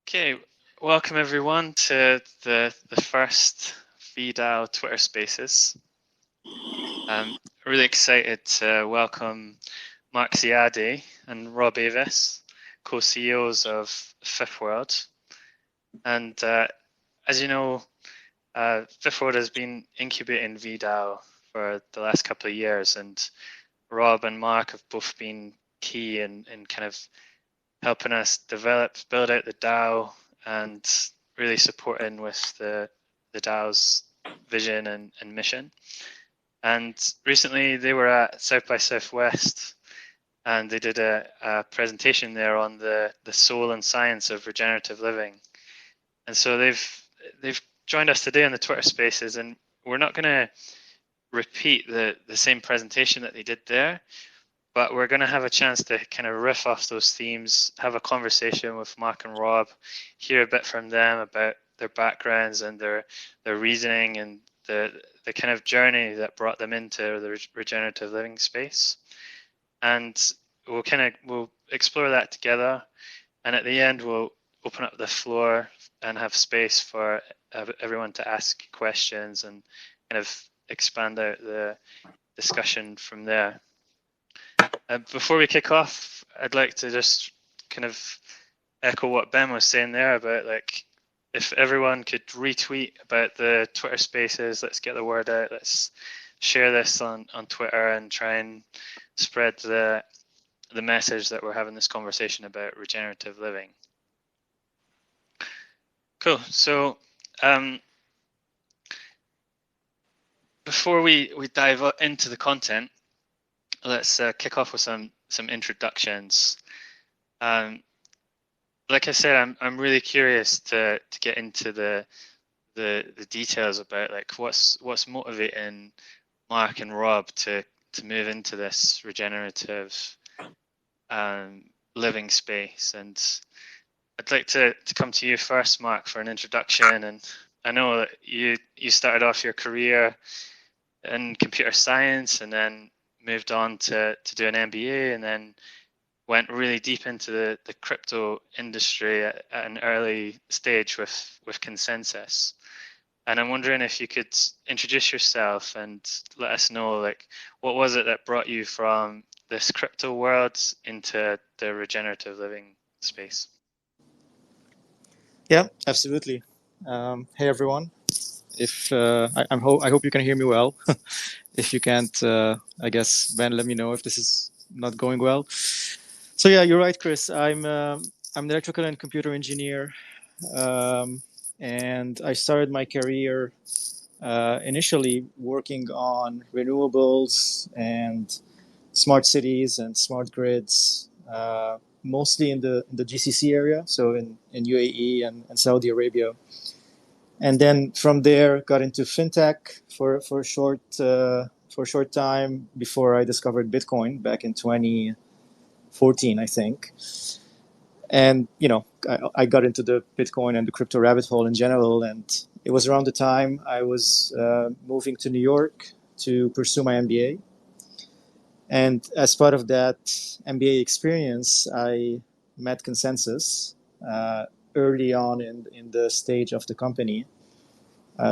Okay, welcome everyone to the first VDAO Twitter Spaces. I'm really excited to welcome Marc Ziade and Rob Avis, co-CEOs of Fifth World. And as you know, Fifth World has been incubating VDAO for the last couple of years, and Rob and Marc have both been key in kind of helping us build out the DAO and really supporting with the DAO's vision and mission. And recently they were at South by Southwest and they did a presentation there on the soul and science of regenerative living. And so they've joined us today on the Twitter Spaces, and we're not going to repeat the same presentation that they did there, but we're going to have a chance to kind of riff off those themes, have a conversation with Marc and Rob, hear a bit from them about their backgrounds and their reasoning and the kind of journey that brought them into the regenerative living space. And we'll explore that together. And at the end, we'll open up the floor and have space for everyone to ask questions and kind of expand out the discussion from there. Before we kick off, I'd like to just kind of echo what Ben was saying there about, like, if everyone could retweet about the Twitter Spaces, let's get the word out. Let's share this on Twitter and try and spread the message that we're having this conversation about regenerative living. Cool. So before we dive into the content, let's kick off with some introductions. Like I said, I'm really curious to get into the details about, like, what's motivating Marc and Rob to move into this regenerative living space. And I'd like to come to you first, Marc, for an introduction. And I know that you started off your career in computer science and then moved on to do an MBA, and then went really deep into the crypto industry at an early stage with Consensus. And I'm wondering if you could introduce yourself and let us know, like, what was it that brought you from this crypto world into the regenerative living space? Yeah, absolutely. Hey everyone. If I hope you can hear me well. If you can't, I guess Ben, let me know if this is not going well. So yeah, you're right, Chris. I'm an electrical and computer engineer, and I started my career initially working on renewables and smart cities and smart grids, mostly in the GCC area, so in UAE and Saudi Arabia. And then from there, got into fintech for a short time before I discovered Bitcoin back in 2014, I think. And I got into the Bitcoin and the crypto rabbit hole in general. And it was around the time I was moving to New York to pursue my MBA. And as part of that MBA experience, I met Consensus early on in the stage of the company.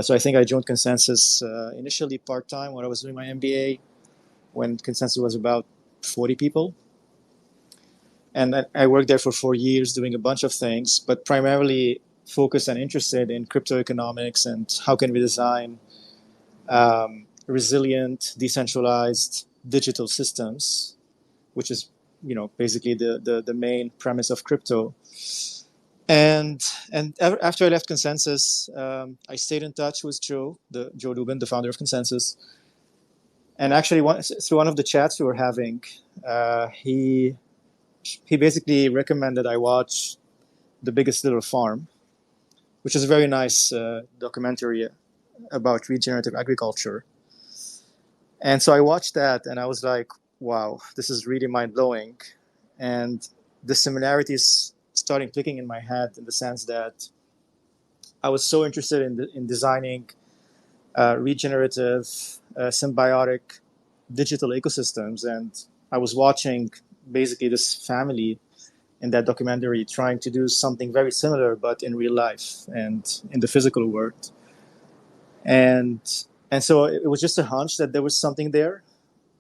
So I think I joined Consensus initially part-time when I was doing my MBA, when Consensus was about 40 people. And I worked there for 4 years doing a bunch of things, but primarily focused and interested in crypto economics and how can we design resilient, decentralized digital systems, which is basically the main premise of crypto. And after I left Consensus, I stayed in touch with Joe Lubin, the founder of Consensus. And actually, through one of the chats we were having, he basically recommended I watch The Biggest Little Farm, which is a very nice documentary about regenerative agriculture. And so I watched that, and I was like, wow, this is really mind-blowing. And the similarities starting clicking in my head, in the sense that I was so interested in designing regenerative, symbiotic digital ecosystems. And I was watching basically this family in that documentary trying to do something very similar, but in real life and in the physical world. And and so it was just a hunch that there was something there,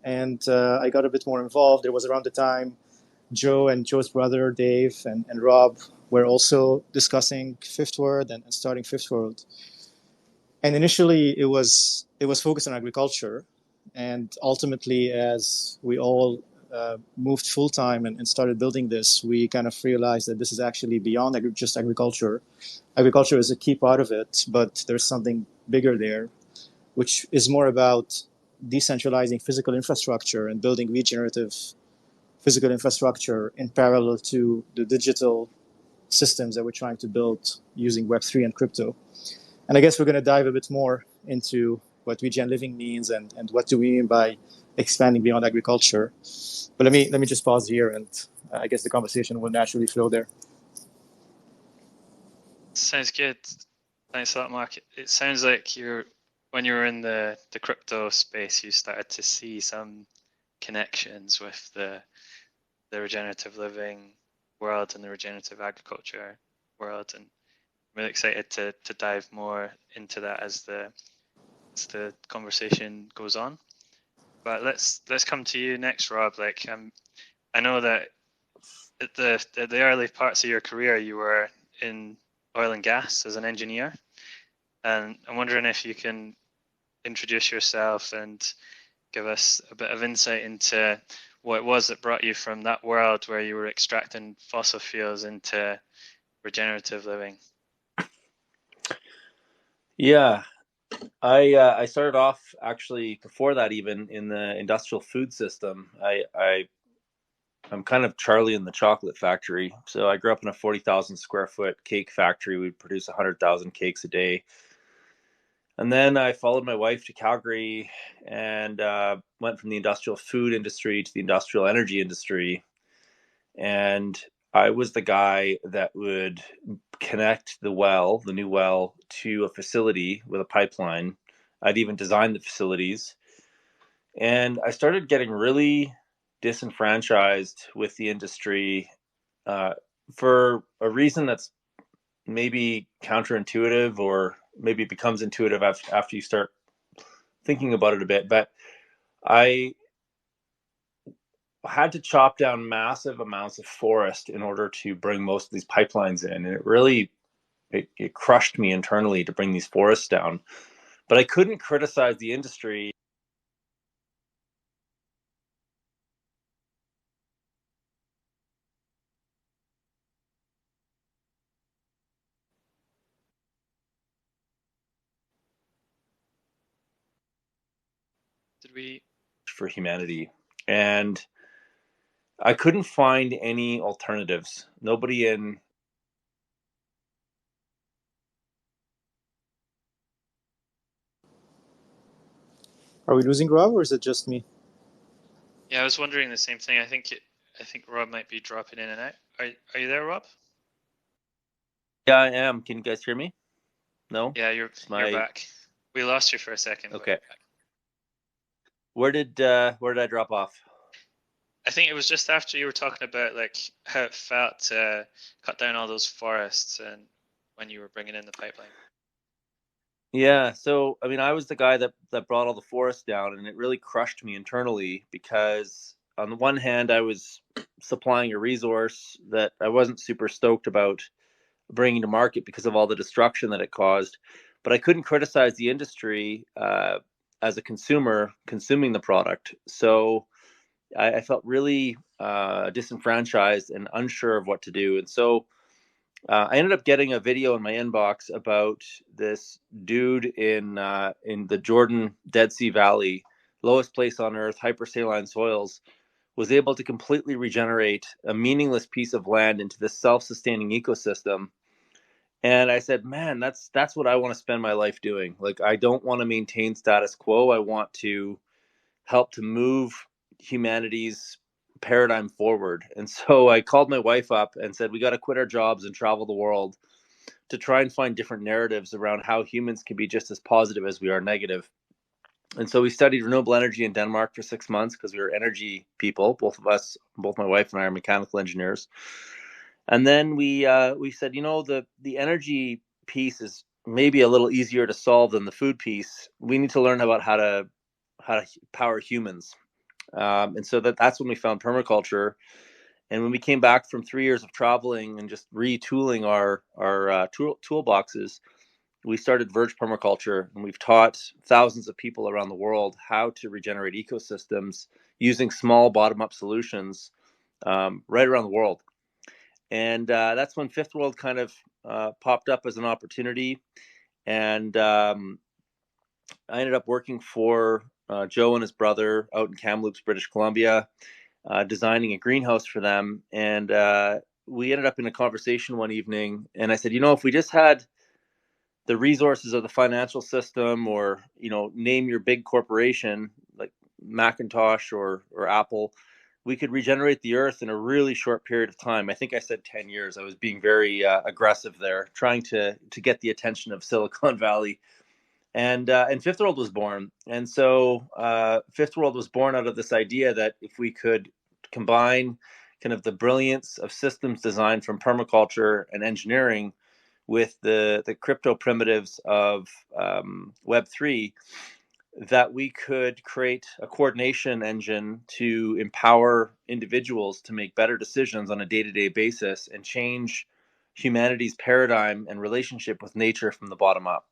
and I got a bit more involved. It was around the time Joe and Joe's brother Dave and Rob were also discussing Fifth World and starting Fifth World. And initially, it was focused on agriculture, and ultimately, as we all moved full time and started building this, we kind of realized that this is actually beyond just agriculture. Agriculture is a key part of it, but there's something bigger there, which is more about decentralizing physical infrastructure and building regenerative physical infrastructure in parallel to the digital systems that we're trying to build using Web3 and crypto. And I guess we're going to dive a bit more into what regen living means and what do we mean by expanding beyond agriculture. But let me just pause here, and I guess the conversation will naturally flow there. Sounds good. Thanks a lot, Mark. It sounds like when you were in the crypto space, you started to see some connections with the regenerative living world and the regenerative agriculture world, and I'm really excited to dive more into that as the conversation goes on. But let's come to you next, Rob. Like I know that at the early parts of your career, you were in oil and gas as an engineer, and I'm wondering if you can introduce yourself and give us a bit of insight into what it was that brought you from that world where you were extracting fossil fuels into regenerative living. Yeah, I started off actually before that even in the industrial food system. I'm kind of Charlie in the chocolate factory. So I grew up in a 40,000 square foot cake factory. We'd produce 100,000 cakes a day. And then I followed my wife to Calgary and went from the industrial food industry to the industrial energy industry. And I was the guy that would connect the new well, to a facility with a pipeline. I'd even designed the facilities. And I started getting really disenfranchised with the industry uh, for a reason that's maybe counterintuitive, or maybe it becomes intuitive after you start thinking about it a bit. But I had to chop down massive amounts of forest in order to bring most of these pipelines in. And it crushed me internally to bring these forests down. But I couldn't criticize the industry. Did we? For humanity. And I couldn't find any alternatives. Nobody in. Are we losing Rob, or is it just me? Yeah, I was wondering the same thing. I think Rob might be dropping in and out. Are you there, Rob? Yeah, I am. Can you guys hear me? No? Yeah, you're back. We lost you for a second. Okay. Where did I drop off? I think it was just after you were talking about like how it felt to cut down all those forests and when you were bringing in the pipeline. Yeah, so I mean, I was the guy that brought all the forest down, and it really crushed me internally because on the one hand, I was supplying a resource that I wasn't super stoked about bringing to market because of all the destruction that it caused, but I couldn't criticize the industry as a consumer consuming the product. So I felt really disenfranchised and unsure of what to do, and so I ended up getting a video in my inbox about this dude in the Jordan Dead Sea Valley, lowest place on earth, hypersaline soils, was able to completely regenerate a meaningless piece of land into this self-sustaining ecosystem. And I said, man, that's what I want to spend my life doing. Like, I don't want to maintain status quo. I want to help to move humanity's paradigm forward. And so I called my wife up and said, we got to quit our jobs and travel the world to try and find different narratives around how humans can be just as positive as we are negative. And so we studied renewable energy in Denmark for 6 months because we were energy people. Both of us, both my wife and I, are mechanical engineers. And then we said, the energy piece is maybe a little easier to solve than the food piece. We need to learn about how to power humans. And so that's when we found permaculture. And when we came back from 3 years of traveling and just retooling our toolboxes, we started Verge Permaculture, and we've taught thousands of people around the world how to regenerate ecosystems using small bottom-up solutions right around the world. And that's when Fifth World kind of popped up as an opportunity. And I ended up working for Joe and his brother out in Kamloops, British Columbia, designing a greenhouse for them. And we ended up in a conversation one evening, and I said, if we just had the resources of the financial system, or name your big corporation like Macintosh or Apple, we could regenerate the earth in a really short period of time. I think I said 10 years. I was being very aggressive there, trying to get the attention of Silicon Valley. And Fifth World was born. And so Fifth World was born out of this idea that if we could combine kind of the brilliance of systems design from permaculture and engineering with the crypto primitives of Web3, that we could create a coordination engine to empower individuals to make better decisions on a day-to-day basis and change humanity's paradigm and relationship with nature from the bottom up.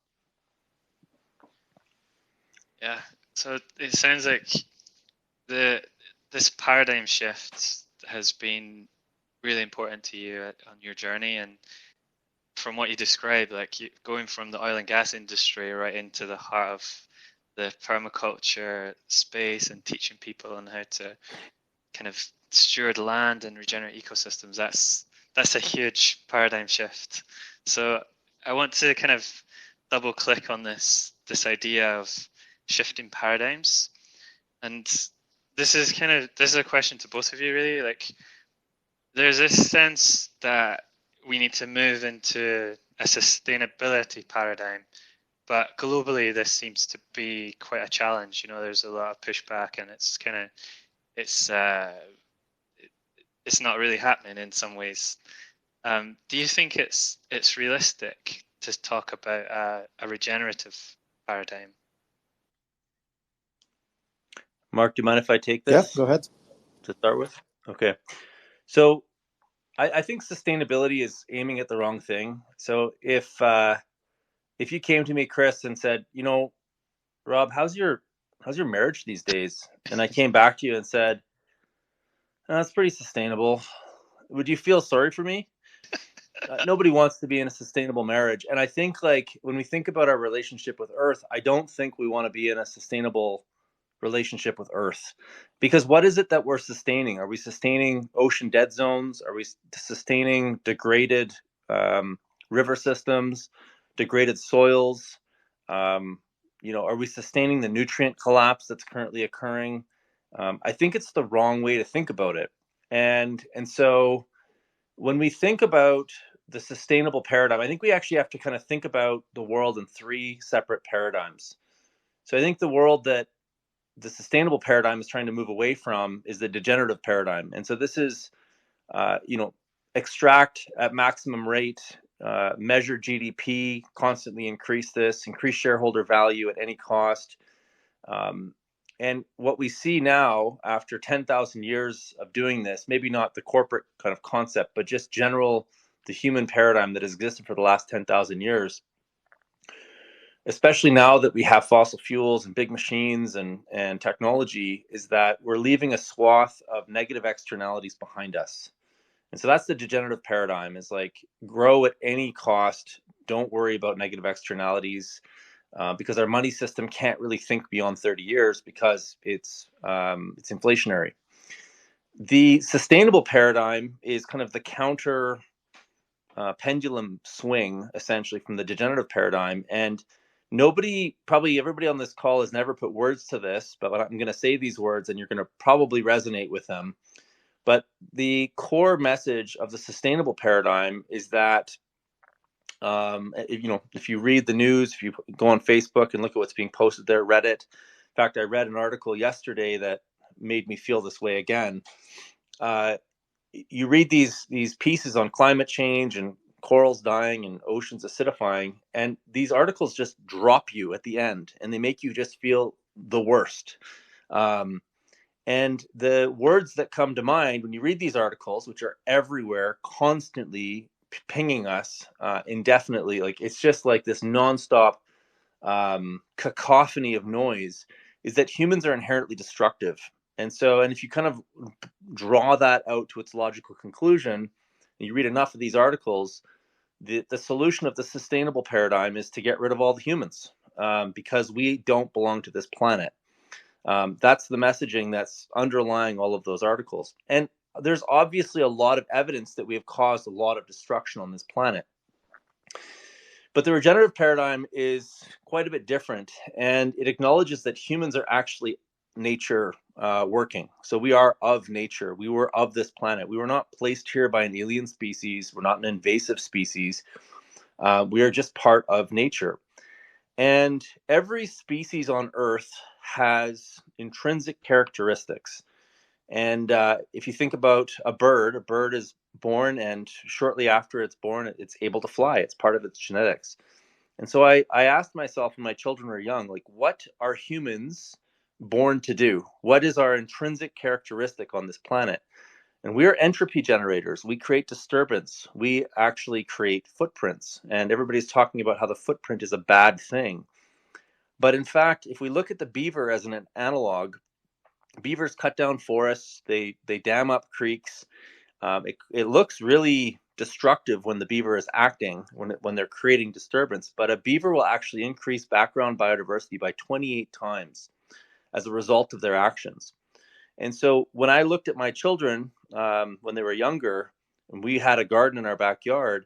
Yeah, so it sounds like this paradigm shift has been really important to you on your journey, and from what you described, like going from the oil and gas industry right into the heart of the permaculture space and teaching people on how to kind of steward land and regenerate ecosystems, that's a huge paradigm shift. So I want to kind of double click on this idea of shifting paradigms. And this is a question to both of you, really. Like, there's this sense that we need to move into a sustainability paradigm, but globally this seems to be quite a challenge. There's a lot of pushback, and it's not really happening in some ways. Do you think it's realistic to talk about a regenerative paradigm? Mark, do you mind if I take this? Yeah, go ahead. To start with? Okay. So I think sustainability is aiming at the wrong thing. So if you came to me, Chris, and said, Rob, how's your marriage these days? And I came back to you and said, that's pretty sustainable. Would you feel sorry for me? Nobody wants to be in a sustainable marriage. And I think, like, when we think about our relationship with Earth, I don't think we want to be in a sustainable relationship with Earth, because what is it that we're sustaining? Are we sustaining ocean dead zones? Are we sustaining degraded river systems, degraded soils? Are we sustaining the nutrient collapse that's currently occurring? I think it's the wrong way to think about it. And so when we think about the sustainable paradigm, I think we actually have to kind of think about the world in three separate paradigms. So I think the world that the sustainable paradigm is trying to move away from is the degenerative paradigm. And so this is, extract at maximum rate, measure GDP, constantly increase shareholder value at any cost. And what we see now, after 10,000 years of doing this, maybe not the corporate kind of concept, but just the human paradigm that has existed for the last 10,000 years, especially now that we have fossil fuels and big machines and technology, is that we're leaving a swath of negative externalities behind us. And so that's the degenerative paradigm, is like, grow at any cost. Don't worry about negative externalities, because our money system can't really think beyond 30 years because it's inflationary. The sustainable paradigm is kind of the counter pendulum swing, essentially, from the degenerative paradigm. And probably everybody on this call has never put words to this, but I'm going to say these words and you're going to probably resonate with them. But the core message of the sustainable paradigm is that, if you read the news, if you go on Facebook and look at what's being posted there, Reddit. In fact, I read an article yesterday that made me feel this way again. you read these pieces on climate change and corals dying and oceans acidifying, and these articles just drop you at the end, and they make you just feel the worst. And the words that come to mind when you read these articles, which are everywhere, constantly pinging us indefinitely, like it's just like this nonstop cacophony of noise, is that humans are inherently destructive. And so, and if you kind of draw that out to its logical conclusion, and you read enough of these articles, the solution of the sustainable paradigm is to get rid of all the humans, because we don't belong to this planet. That's the messaging that's underlying all of those articles. And there's obviously a lot of evidence that we have caused a lot of destruction on this planet. But the regenerative paradigm is quite a bit different, and it acknowledges that humans are actually nature working. So we are of nature. We were of this planet. We were not placed here by an alien species. We're not an invasive species. We are just part of nature. And every species on Earth has intrinsic characteristics. And if you think about a bird is born, and shortly after it's born, it's able to fly. It's part of its genetics. And so I asked myself when my children were young, like, what are humans born to do? What is our intrinsic characteristic on this planet? And we are entropy generators. We create disturbance. We actually create footprints. And everybody's talking about how the footprint is a bad thing. But in fact, if we look at the beaver as an analog, beavers cut down forests, they dam up creeks. It looks really destructive when the beaver is acting, when they're creating disturbance, but a beaver will actually increase background biodiversity by 28 times as a result of their actions. And so when I looked at my children when they were younger, and we had a garden in our backyard,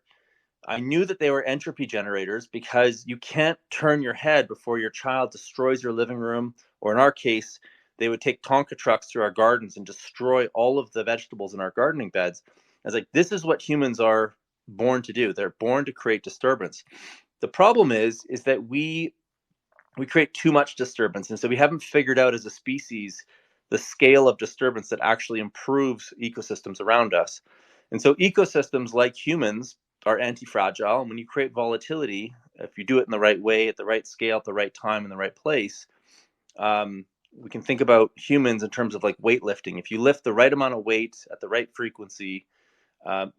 I knew that they were entropy generators, because you can't turn your head before your child destroys your living room, or in our case, they would take Tonka trucks through our gardens and destroy all of the vegetables in our gardening beds. I was like, this is what humans are born to do. They're born to create disturbance. The problem is that we create too much disturbance. And so we haven't figured out as a species the scale of disturbance that actually improves ecosystems around us. And so ecosystems, like humans, are anti-fragile. And when you create volatility, if you do it in the right way, at the right scale, at the right time, in the right place, we can think about humans in terms of like weightlifting. If you lift the right amount of weight at the right frequency,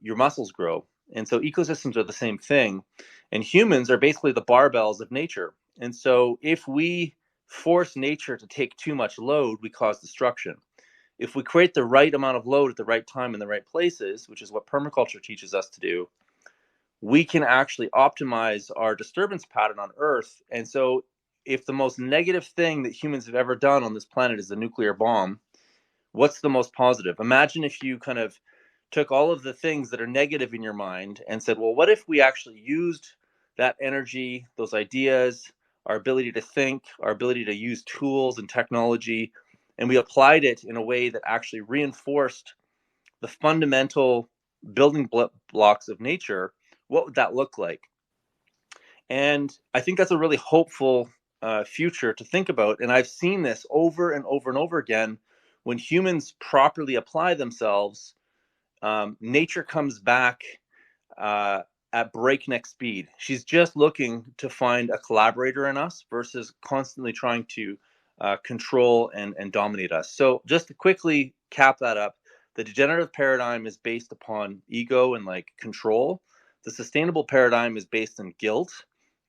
your muscles grow. And so ecosystems are the same thing. And humans are basically the barbells of nature. And so if we force nature to take too much load, we cause destruction. If we create the right amount of load at the right time in the right places, which is what permaculture teaches us to do, we can actually optimize our disturbance pattern on Earth. And so if the most negative thing that humans have ever done on this planet is the nuclear bomb, what's the most positive? Imagine if you kind of took all of the things that are negative in your mind and said, well, what if we actually used that energy, those ideas, our ability to think, our ability to use tools and technology, and we applied it in a way that actually reinforced the fundamental building blocks of nature? What would that look like? And I think that's a really hopeful future to think about. And I've seen this over and over and over again. When humans properly apply themselves, nature comes back at breakneck speed. She's just looking to find a collaborator in us versus constantly trying to control and dominate us. So just to quickly cap that up, the degenerative paradigm is based upon ego and like control. The sustainable paradigm is based on guilt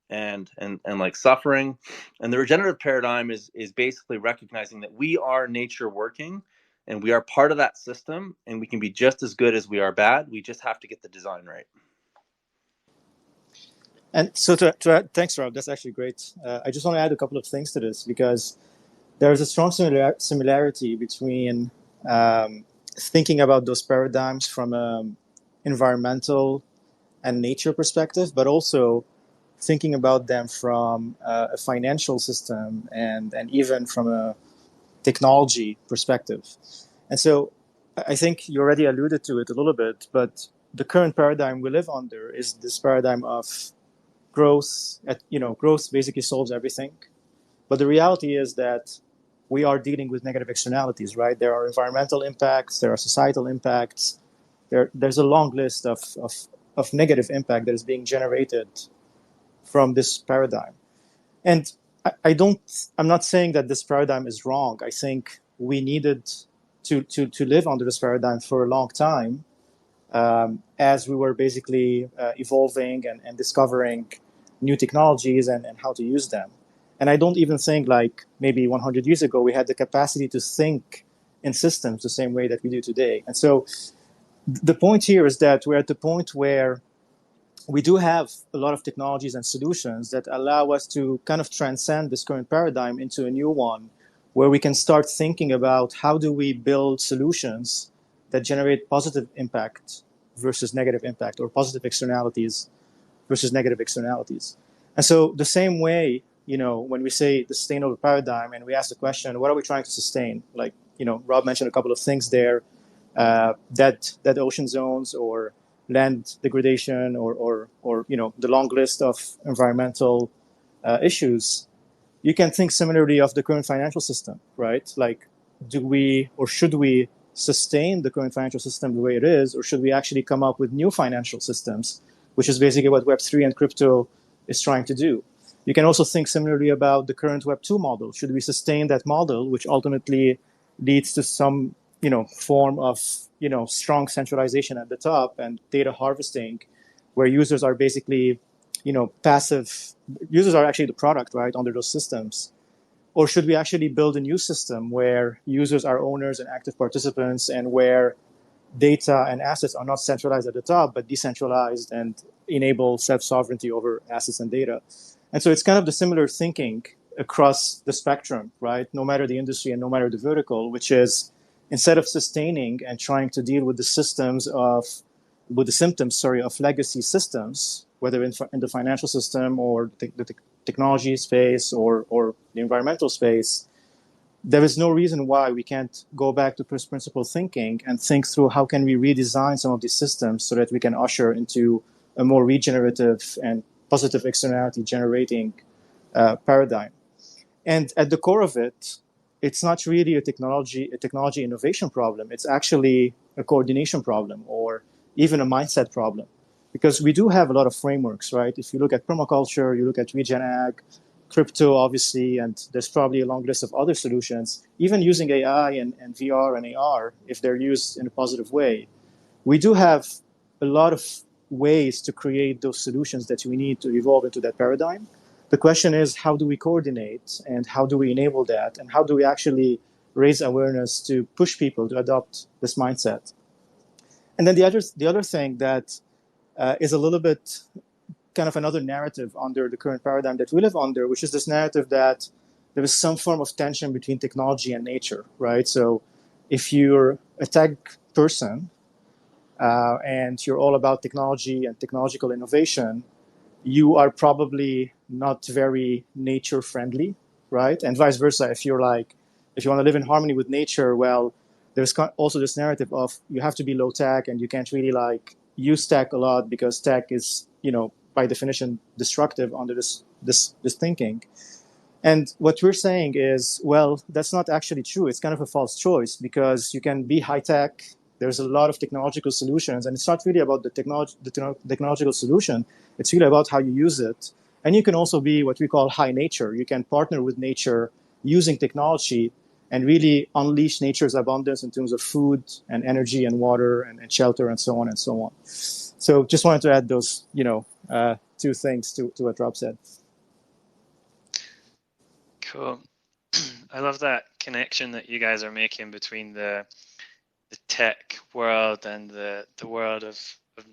and like suffering. And the regenerative paradigm is basically recognizing that we are nature working, and we are part of that system, and we can be just as good as we are bad. We just have to get the design right. And so to add, thanks, Rob. That's actually great. I just want to add a couple of things to this, because there's a strong similarity between thinking about those paradigms from an environmental and nature perspective, but also thinking about them from a financial system and even from a technology perspective. And so I think you already alluded to it a little bit, but the current paradigm we live under is this paradigm of growth. Growth basically solves everything. But the reality is that we are dealing with negative externalities, right? There are environmental impacts, there are societal impacts, there's a long list of negative impact that is being generated from this paradigm. And I'm not saying that this paradigm is wrong. I think we needed to live under this paradigm for a long time, as we were basically evolving and discovering new technologies and how to use them. And I don't even think like maybe 100 years ago we had the capacity to think in systems the same way that we do today. And so the point here is that we're at the point where we do have a lot of technologies and solutions that allow us to kind of transcend this current paradigm into a new one, where we can start thinking about how do we build solutions that generate positive impact versus negative impact, or positive externalities versus negative externalities. And so the same way, when we say the sustainable paradigm and we ask the question, what are we trying to sustain? Like, Rob mentioned a couple of things there, that ocean zones or land degradation or the long list of environmental issues. You can think similarly of the current financial system, right? Like, do we or should we sustain the current financial system the way it is, or should we actually come up with new financial systems, which is basically what Web3 and crypto is trying to do? You can also think similarly about the current Web2 model. Should we sustain that model, which ultimately leads to some form of strong centralization at the top and data harvesting, where users are basically passive. Users are actually the product, right, under those systems. Or should we actually build a new system where users are owners and active participants, and where data and assets are not centralized at the top but decentralized and enable self-sovereignty over assets and data? And so it's kind of the similar thinking across the spectrum, right? No matter the industry and no matter the vertical, which is, instead of sustaining and trying to deal with the symptoms of legacy systems, whether in the financial system or the technology space or the environmental space, there is no reason why we can't go back to first principle thinking and think through how can we redesign some of these systems so that we can usher into a more regenerative and positive externality generating paradigm. And at the core of it, it's not really a technology innovation problem. It's actually a coordination problem, or even a mindset problem, because we do have a lot of frameworks, right? If you look at permaculture, you look at regen ag, crypto, obviously, and there's probably a long list of other solutions, even using AI and VR and AR, if they're used in a positive way. We do have a lot of ways to create those solutions that we need to evolve into that paradigm. The question is, how do we coordinate, and how do we enable that, and how do we actually raise awareness to push people to adopt this mindset? And then the other thing that is a little bit kind of another narrative under the current paradigm that we live under, which is this narrative that there is some form of tension between technology and nature, right? So if you're a tech person and you're all about technology and technological innovation, you are probably not very nature friendly, right? And vice versa. If you want to live in harmony with nature, well, there's also this narrative of you have to be low tech and you can't really use tech a lot because tech is, by definition, destructive under this thinking. And what we're saying is, well, that's not actually true. It's kind of a false choice, because you can be high tech. There's a lot of technological solutions, and it's not really about the technological solution. It's really about how you use it. And you can also be what we call high nature. You can partner with nature using technology and really unleash nature's abundance in terms of food and energy and water and shelter and so on and so on. So just wanted to add those, two things to what Rob said. Cool. I love that connection that you guys are making between the tech world and the world of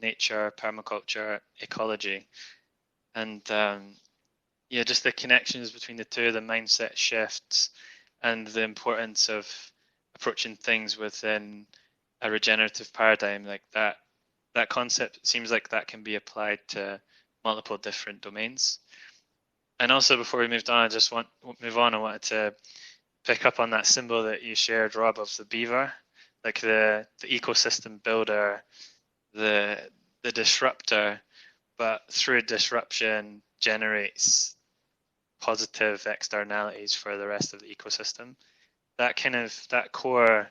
nature, permaculture, ecology, and just the connections between the two, the mindset shifts, and the importance of approaching things within a regenerative paradigm like that. That concept seems like that can be applied to multiple different domains. And also, before we moved on, I wanted to pick up on that symbol that you shared, Rob, of the beaver, like the ecosystem builder, the disruptor, but through disruption generates positive externalities for the rest of the ecosystem. That core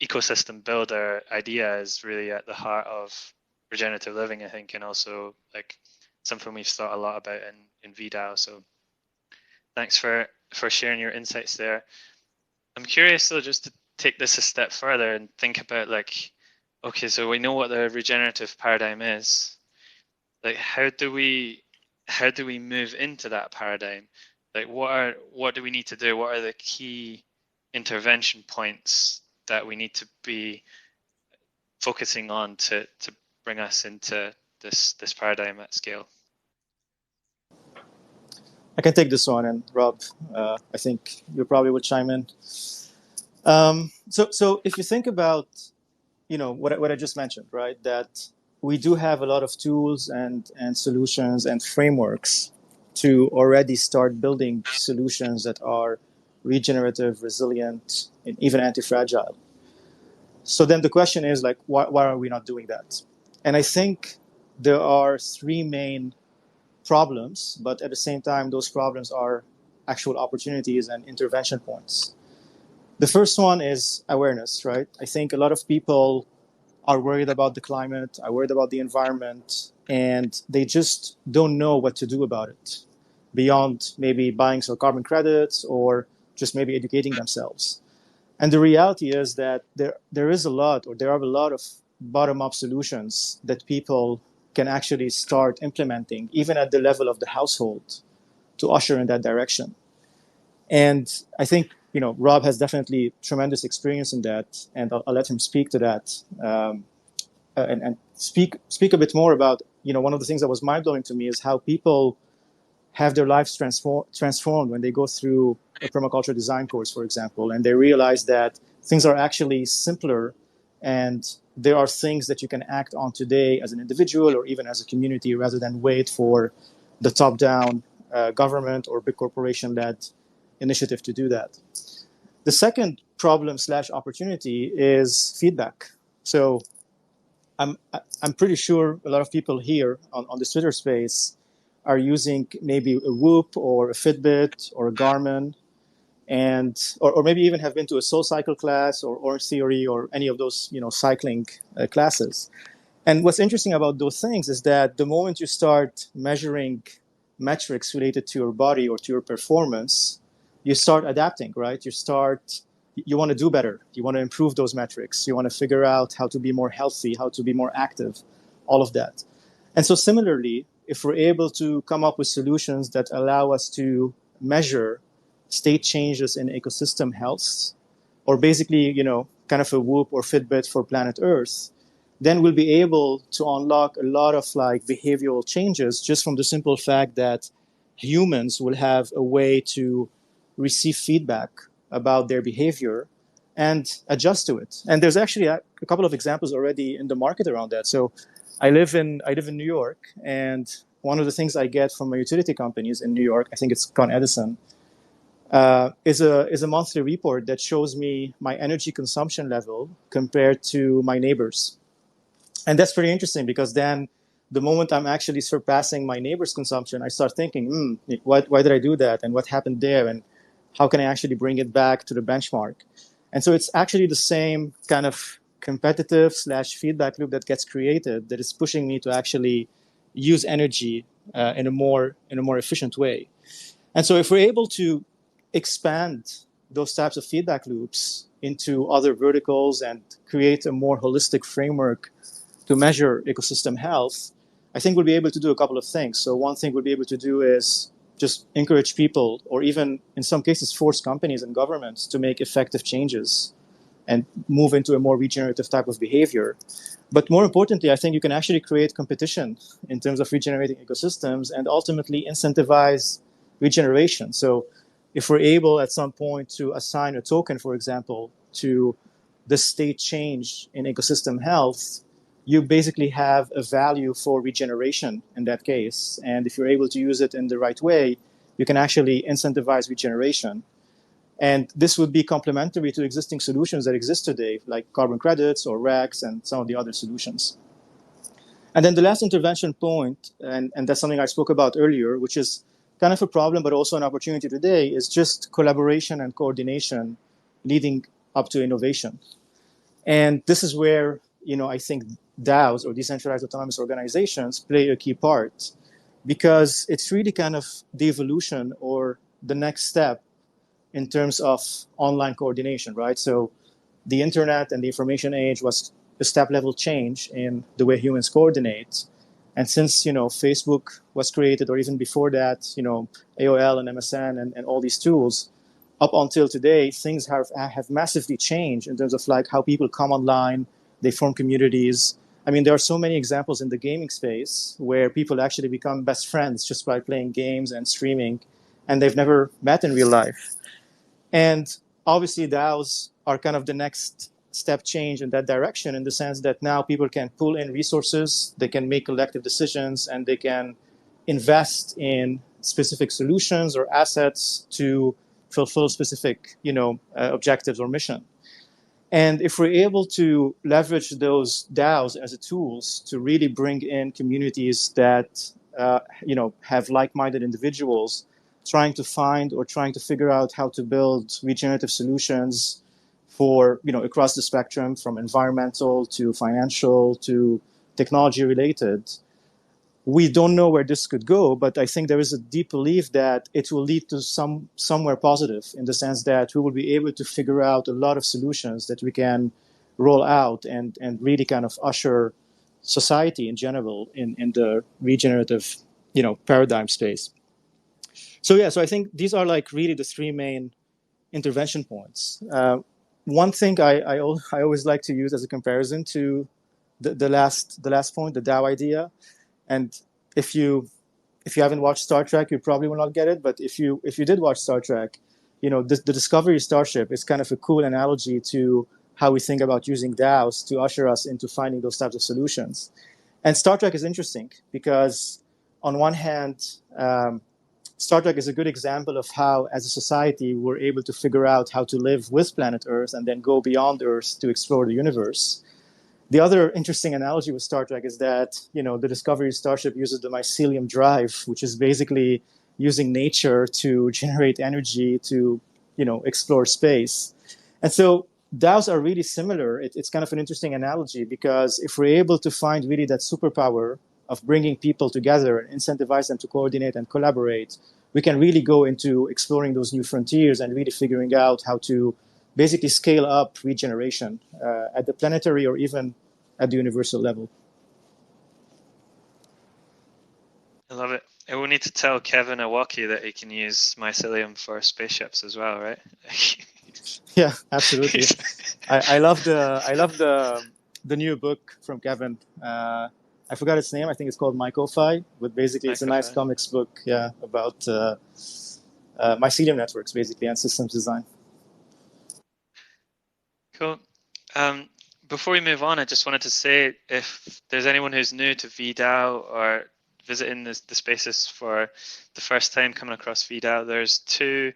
ecosystem builder idea is really at the heart of regenerative living, I think, and also like something we've thought a lot about in VDAO. So thanks for sharing your insights there. I'm curious though, just to take this a step further and think about like, okay, so we know what the regenerative paradigm is. Like, how do we move into that paradigm? Like, what do we need to do? What are the key intervention points that we need to be focusing on to bring us into this paradigm at scale? I can take this one, and Rob, I think you probably would chime in. So if you think about, what I just mentioned, right, that we do have a lot of tools and solutions and frameworks to already start building solutions that are regenerative, resilient, and even anti-fragile. So then the question is like, why are we not doing that? And I think there are three main problems, but at the same time, those problems are actual opportunities and intervention points. The first one is awareness, right? I think a lot of people are worried about the climate, are worried about the environment, and they just don't know what to do about it beyond maybe buying some carbon credits or just maybe educating themselves. And the reality is that there is a lot, or there are a lot of bottom-up solutions that people can actually start implementing, even at the level of the household, to usher in that direction. And I think Rob has definitely tremendous experience in that, and I'll let him speak to that, and speak a bit more about one of the things that was mind blowing to me is how people have their lives transformed when they go through a permaculture design course, for example, and they realize that things are actually simpler, and there are things that you can act on today as an individual or even as a community rather than wait for the top-down government or big corporation-led initiative to do that. The second problem/opportunity is feedback. So I'm pretty sure a lot of people here on this Twitter space are using maybe a Whoop or a Fitbit or a Garmin, or maybe even have been to a Soul Cycle class or Orange Theory or any of those cycling classes. And what's interesting about those things is that the moment you start measuring metrics related to your body or to your performance, you start adapting, right? You want to do better. You want to improve those metrics. You want to figure out how to be more healthy, how to be more active, all of that. And so similarly, if we're able to come up with solutions that allow us to measure state changes in ecosystem health, or basically, kind of a Whoop or Fitbit for planet Earth, then we'll be able to unlock a lot of like behavioral changes just from the simple fact that humans will have a way to receive feedback about their behavior and adjust to it. And there's actually a couple of examples already in the market around that. So I live in New York, and one of the things I get from my utility companies in New York, I think it's Con Edison, is a monthly report that shows me my energy consumption level compared to my neighbors. And that's pretty interesting because then the moment I'm actually surpassing my neighbor's consumption, I start thinking, why did I do that? And what happened there? And how can I actually bring it back to the benchmark? And so it's actually the same kind of competitive/feedback loop that gets created that is pushing me to actually use energy in a more efficient way. And so if we're able to expand those types of feedback loops into other verticals and create a more holistic framework to measure ecosystem health, I think we'll be able to do a couple of things. So one thing we'll be able to do is just encourage people, or even in some cases force companies and governments to make effective changes and move into a more regenerative type of behavior. But more importantly, I think you can actually create competition in terms of regenerating ecosystems and ultimately incentivize regeneration. So if we're able at some point to assign a token, for example, to the state change in ecosystem health, you basically have a value for regeneration in that case. And if you're able to use it in the right way, you can actually incentivize regeneration. And this would be complementary to existing solutions that exist today, like carbon credits or RECs and some of the other solutions. And then the last intervention point, and that's something I spoke about earlier, which is kind of a problem, but also an opportunity today, is just collaboration and coordination leading up to innovation. And this is where, I think DAOs, or decentralized autonomous organizations, play a key part, because it's really kind of the evolution or the next step in terms of online coordination, right? So the internet and the information age was a step level change in the way humans coordinate. And since, Facebook was created, or even before that, AOL and MSN and all these tools, up until today, things have massively changed in terms of like how people come online, they form communities. I mean, there are so many examples in the gaming space where people actually become best friends just by playing games and streaming, and they've never met in real life. And obviously, DAOs are kind of the next step change in that direction, in the sense that now people can pull in resources, they can make collective decisions, and they can invest in specific solutions or assets to fulfill specific, objectives or mission. And if we're able to leverage those DAOs as a tools to really bring in communities that have like-minded individuals trying to find or trying to figure out how to build regenerative solutions for across the spectrum, from environmental to financial to technology related, we don't know where this could go, but I think there is a deep belief that it will lead to somewhere positive, in the sense that we will be able to figure out a lot of solutions that we can roll out and really kind of usher society in general in the regenerative paradigm space. So I think these are like really the three main intervention points. One thing I always like to use as a comparison to the last point, the DAO idea. And if you haven't watched Star Trek, you probably will not get it. But if you did watch Star Trek, the Discovery Starship is kind of a cool analogy to how we think about using DAOs to usher us into finding those types of solutions. And Star Trek is interesting because, on one hand, Star Trek is a good example of how, as a society, we're able to figure out how to live with planet Earth and then go beyond Earth to explore the universe. The other interesting analogy with Star Trek is that, the Discovery Starship uses the mycelium drive, which is basically using nature to generate energy to, explore space. And so DAOs are really similar. It's kind of an interesting analogy, because if we're able to find really that superpower of bringing people together and incentivize them to coordinate and collaborate, we can really go into exploring those new frontiers and really figuring out how to basically scale up regeneration at the planetary or even at the universal level. I love it. And we'll need to tell Kevin Iwaki that he can use mycelium for spaceships as well, right? Yeah, absolutely. I love the new book from Kevin. I forgot its name. I think it's called Myco-Fi, but basically it's a nice comics book, about mycelium networks, basically, and systems design. Cool. Before we move on, I just wanted to say, if there's anyone who's new to VDAO or visiting the spaces for the first time coming across VDAO, there's two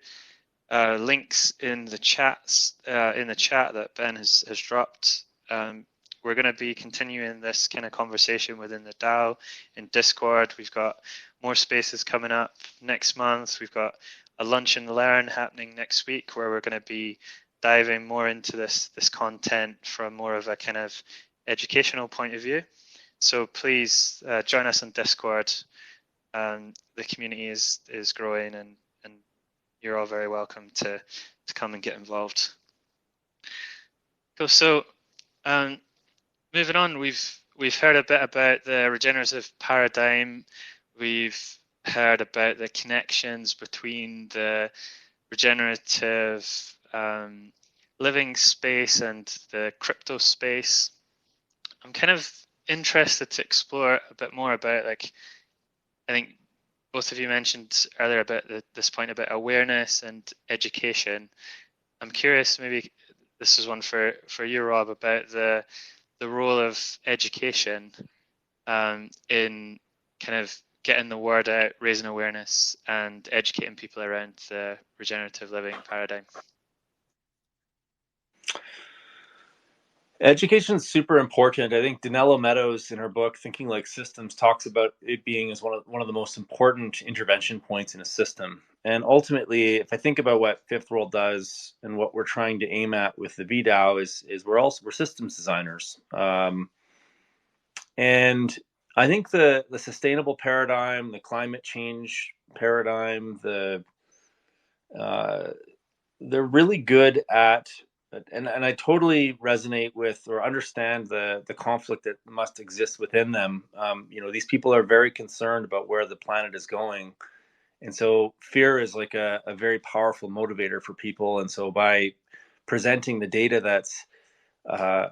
links in the chat that Ben has dropped. We're going to be continuing this kind of conversation within the DAO in Discord. We've got more spaces coming up next month. We've got a lunch and learn happening next week, where we're going to be diving more into this content from more of a kind of educational point of view. So please join us on Discord. The community is growing, and you're all very welcome to come and get involved. Cool. So moving on, we've heard a bit about the regenerative paradigm. We've heard about the connections between the regenerative living space and the crypto space. I'm kind of interested to explore a bit more about, like, I think both of you mentioned earlier about this point about awareness and education. I'm curious, maybe this is one for you, Rob, about the role of education in kind of getting the word out, raising awareness, and educating people around the regenerative living paradigm. Education is super important. I think Danilo Meadows, in her book Thinking Like Systems, talks about it being as one of the most important intervention points in a system. And ultimately, if I think about what Fifth World does and what we're trying to aim at with the VDAO is we're systems designers. And I think the sustainable paradigm, the climate change paradigm, uh, they're really good at, and I totally resonate with or understand the conflict that must exist within them. These people are very concerned about where the planet is going, and so fear is like a very powerful motivator for people. And so by presenting the data that's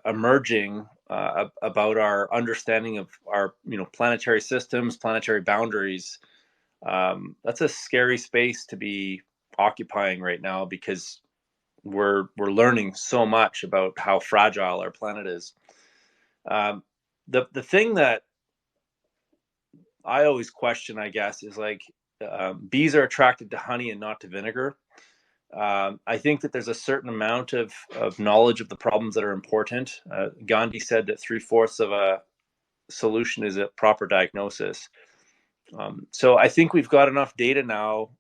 emerging about our understanding of our planetary systems, planetary boundaries, that's a scary space to be occupying right now, because we're learning so much about how fragile our planet is. Um, the thing that I always question, I guess, is like bees are attracted to honey and not to vinegar. I think that there's a certain amount of knowledge of the problems that are important. Gandhi said that 3/4 of a solution is a proper diagnosis. So I think we've got enough data now.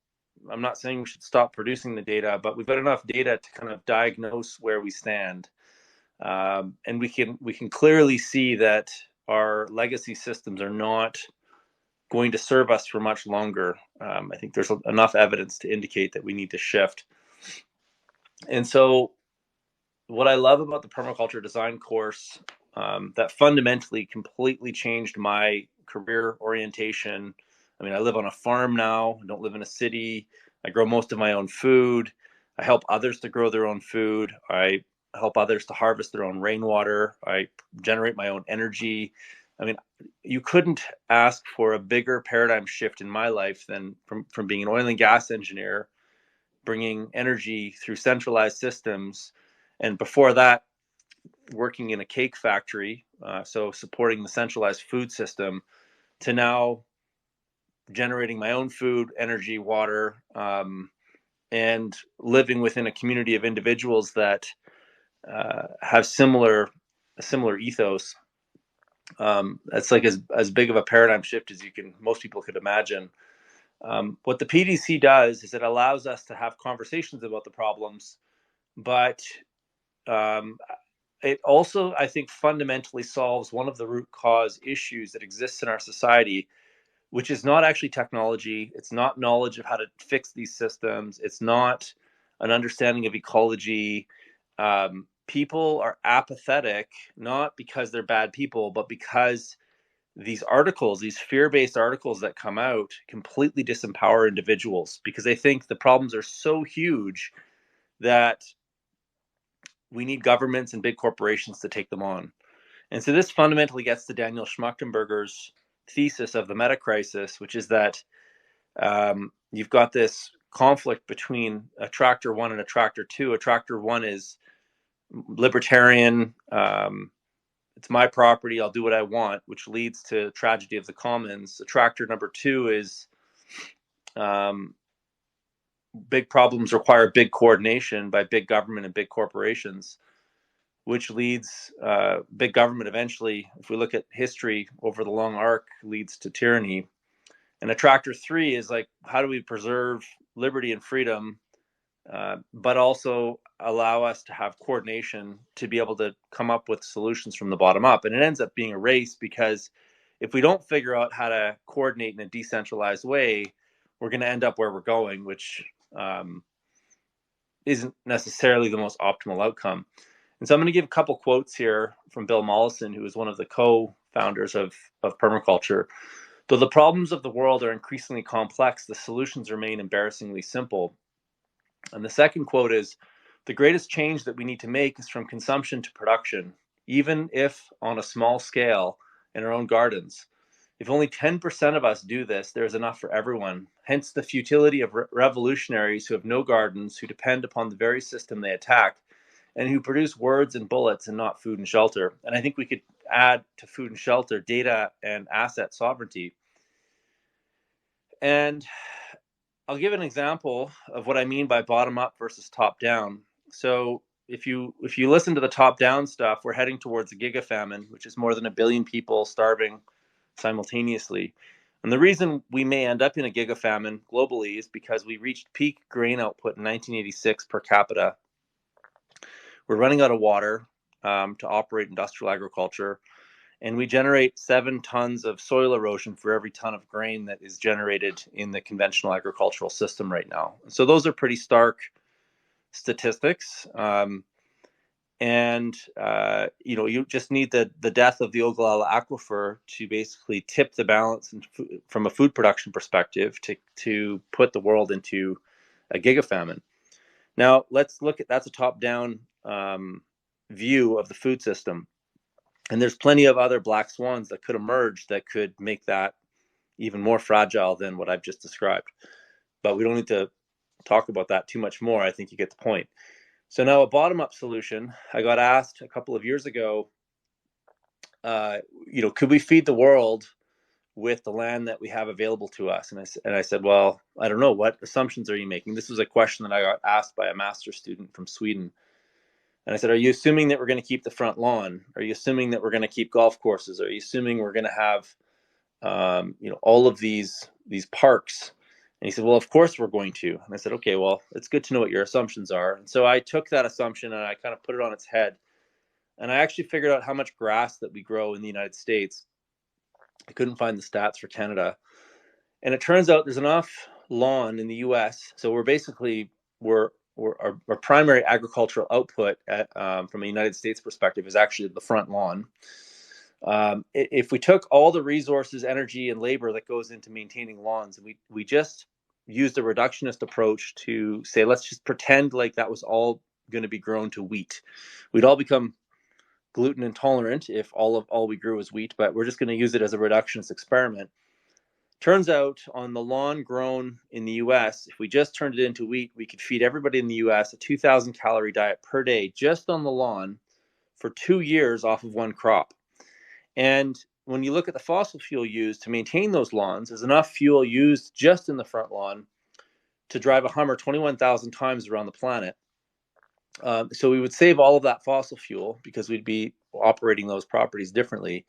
I'm not saying we should stop producing the data, but we've got enough data to kind of diagnose where we stand. And we can clearly see that our legacy systems are not going to serve us for much longer. I think there's enough evidence to indicate that we need to shift. And so what I love about the permaculture design course, that fundamentally completely changed my career orientation. I mean, I live on a farm now. I don't live in a city. I grow most of my own food. I help others to grow their own food. I help others to harvest their own rainwater. I generate my own energy. I mean, you couldn't ask for a bigger paradigm shift in my life than from being an oil and gas engineer, bringing energy through centralized systems, and before that, working in a cake factory, so supporting the centralized food system, to now generating my own food, energy, water, and living within a community of individuals that have a similar ethos. That's like as big of a paradigm shift as most people could imagine. What the PDC does is it allows us to have conversations about the problems, but um, it also, I think, fundamentally solves one of the root cause issues that exists in our society, which is not actually technology. It's not knowledge of how to fix these systems. It's not an understanding of ecology. People are apathetic, not because they're bad people, but because these articles, these fear-based articles that come out, completely disempower individuals, because they think the problems are so huge that we need governments and big corporations to take them on. And so this fundamentally gets to Daniel Schmachtenberger's thesis of the meta crisis, which is that you've got this conflict between a tractor one and a tractor two. A tractor one is libertarian. It's my property. I'll do what I want, which leads to tragedy of the commons. A tractor number two is big problems require big coordination by big government and big corporations, which leads big government eventually, if we look at history over the long arc, leads to tyranny. And a tractor three is like, how do we preserve liberty and freedom, but also allow us to have coordination to be able to come up with solutions from the bottom up? And it ends up being a race, because if we don't figure out how to coordinate in a decentralized way, we're going to end up where we're going, which isn't necessarily the most optimal outcome. And so I'm going to give a couple quotes here from Bill Mollison, who is one of the co-founders of permaculture. Though the problems of the world are increasingly complex, the solutions remain embarrassingly simple. And the second quote is, the greatest change that we need to make is from consumption to production, even if on a small scale in our own gardens. If only 10% of us do this, there is enough for everyone. Hence the futility of revolutionaries who have no gardens, who depend upon the very system they attack, and who produce words and bullets and not food and shelter. And I think we could add to food and shelter data and asset sovereignty. And I'll give an example of what I mean by bottom up versus top down. So if you listen to the top down stuff, we're heading towards a giga famine, which is more than 1 billion people starving simultaneously. And the reason we may end up in a giga famine globally is because we reached peak grain output in 1986 per capita. We're running out of water to operate industrial agriculture, and we generate 7 tons of soil erosion for every ton of grain that is generated in the conventional agricultural system right now. So those are pretty stark statistics. You just need the death of the Ogallala aquifer to basically tip the balance from a food production perspective to put the world into a giga famine. Now let's look at that's a top-down view of the food system, and there's plenty of other black swans that could emerge that could make that even more fragile than what I've just described. But we don't need to talk about that too much more. I think you get the point. So now a bottom-up solution. I got asked a couple of years ago, could we feed the world with the land that we have available to us? And I said, well, I don't know. What assumptions are you making? This was a question that I got asked by a master's student from Sweden. And I said, are you assuming that we're going to keep the front lawn? Are you assuming that we're going to keep golf courses? Are you assuming we're going to have, all of these parks? And he said, well, of course we're going to. And I said, okay, well, it's good to know what your assumptions are. And so I took that assumption and I kind of put it on its head. And I actually figured out how much grass that we grow in the United States. I couldn't find the stats for Canada. And it turns out there's enough lawn in the US. So our primary agricultural output from a United States perspective is actually the front lawn. If we took all the resources, energy, and labor that goes into maintaining lawns, and we just used a reductionist approach to say, let's just pretend like that was all going to be grown to wheat, we'd all become gluten intolerant if all we grew was wheat, but we're just going to use it as a reductionist experiment. Turns out on the lawn grown in the US, if we just turned it into wheat, we could feed everybody in the US a 2,000 calorie diet per day just on the lawn for 2 years off of one crop. And when you look at the fossil fuel used to maintain those lawns, there's enough fuel used just in the front lawn to drive a Hummer 21,000 times around the planet. So we would save all of that fossil fuel because we'd be operating those properties differently.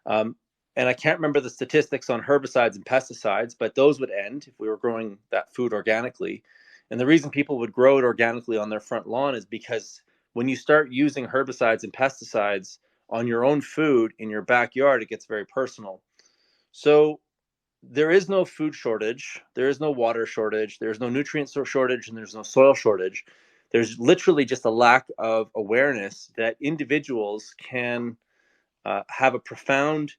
And I can't remember the statistics on herbicides and pesticides, but those would end if we were growing that food organically. And the reason people would grow it organically on their front lawn is because when you start using herbicides and pesticides on your own food in your backyard, it gets very personal. So there is no food shortage, there is no water shortage, there's no nutrient shortage, and there's no soil shortage. There's literally just a lack of awareness that individuals can have a profound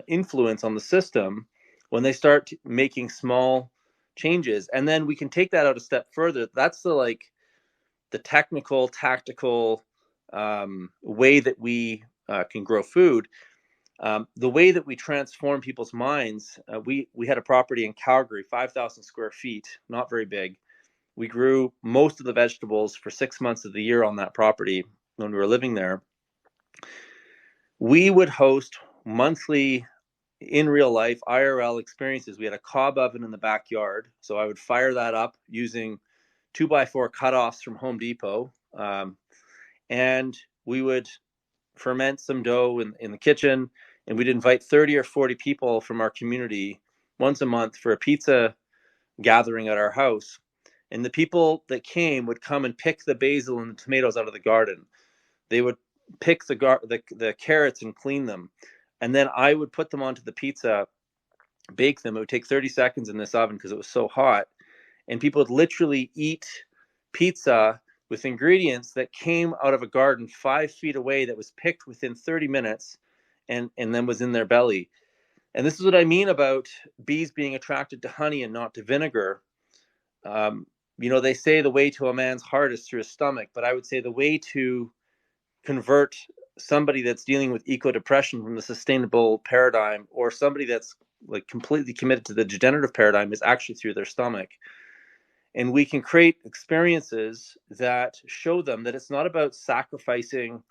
influence on the system when they start making small changes. And then we can take that out a step further. That's the technical, tactical way that we can grow food. The way that we transform people's minds, we had a property in Calgary, 5,000 square feet, not very big. We grew most of the vegetables for 6 months of the year on that property when we were living there. We would host monthly, in real life, IRL experiences. We had a cob oven in the backyard. So I would fire that up using 2x4 cutoffs from Home Depot. And we would ferment some dough in the kitchen. And we'd invite 30 or 40 people from our community once a month for a pizza gathering at our house. And the people that came would come and pick the basil and the tomatoes out of the garden. They would pick the carrots and clean them. And then I would put them onto the pizza, bake them. It would take 30 seconds in this oven because it was so hot. And people would literally eat pizza with ingredients that came out of a garden 5 feet away that was picked within 30 minutes and then was in their belly. And this is what I mean about bees being attracted to honey and not to vinegar. They say the way to a man's heart is through his stomach, but I would say the way to convert somebody that's dealing with eco-depression from the sustainable paradigm, or somebody that's completely committed to the degenerative paradigm, is actually through their stomach. And we can create experiences that show them that it's not about sacrificing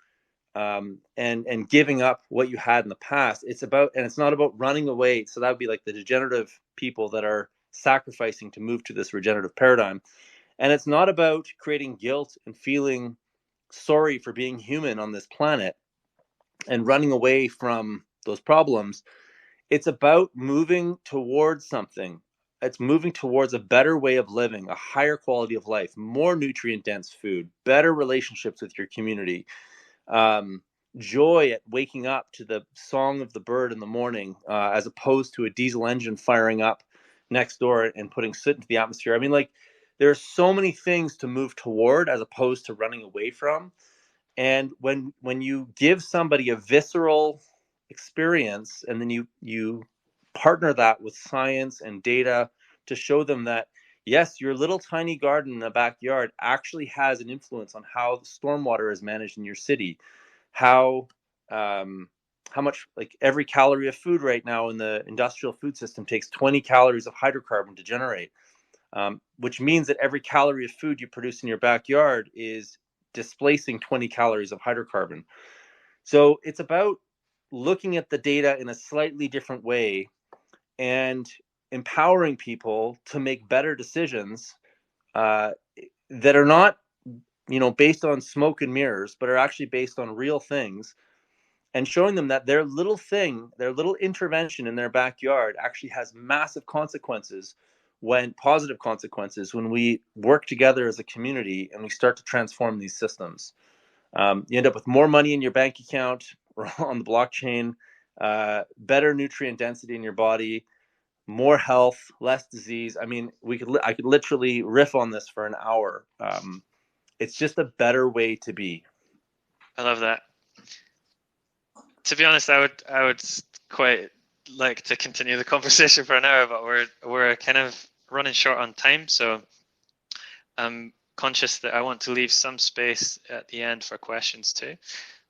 and giving up what you had in the past. It's not about running away. So that would be like the degenerative people that are sacrificing to move to this regenerative paradigm. And it's not about creating guilt and feeling sorry for being human on this planet and running away from those problems. It's about moving towards something. It's moving towards a better way of living, a higher quality of life, more nutrient dense food, better relationships with your community, um, joy at waking up to the song of the bird in the morning, as opposed to a diesel engine firing up next door and putting soot into the atmosphere. I mean, like, there are so many things to move toward as opposed to running away from. And when you give somebody a visceral experience, and then you partner that with science and data to show them that, yes, your little tiny garden in the backyard actually has an influence on how stormwater is managed in your city, how um, how much, like, every calorie of food right now in the industrial food system takes 20 calories of hydrocarbon to generate, which means that every calorie of food you produce in your backyard is displacing 20 calories of hydrocarbon. So it's about looking at the data in a slightly different way and empowering people to make better decisions, uh, that are not, based on smoke and mirrors, but are actually based on real things, and showing them that their little thing, their little intervention in their backyard actually has massive consequences, when positive consequences, when we work together as a community and we start to transform these systems. You end up with more money in your bank account or on the blockchain, better nutrient density in your body, more health, less disease. I mean, I could literally riff on this for an hour. It's just a better way to be. I love that. To be honest, I would quite like to continue the conversation for an hour, but we're kind of running short on time, so I'm conscious that I want to leave some space at the end for questions too.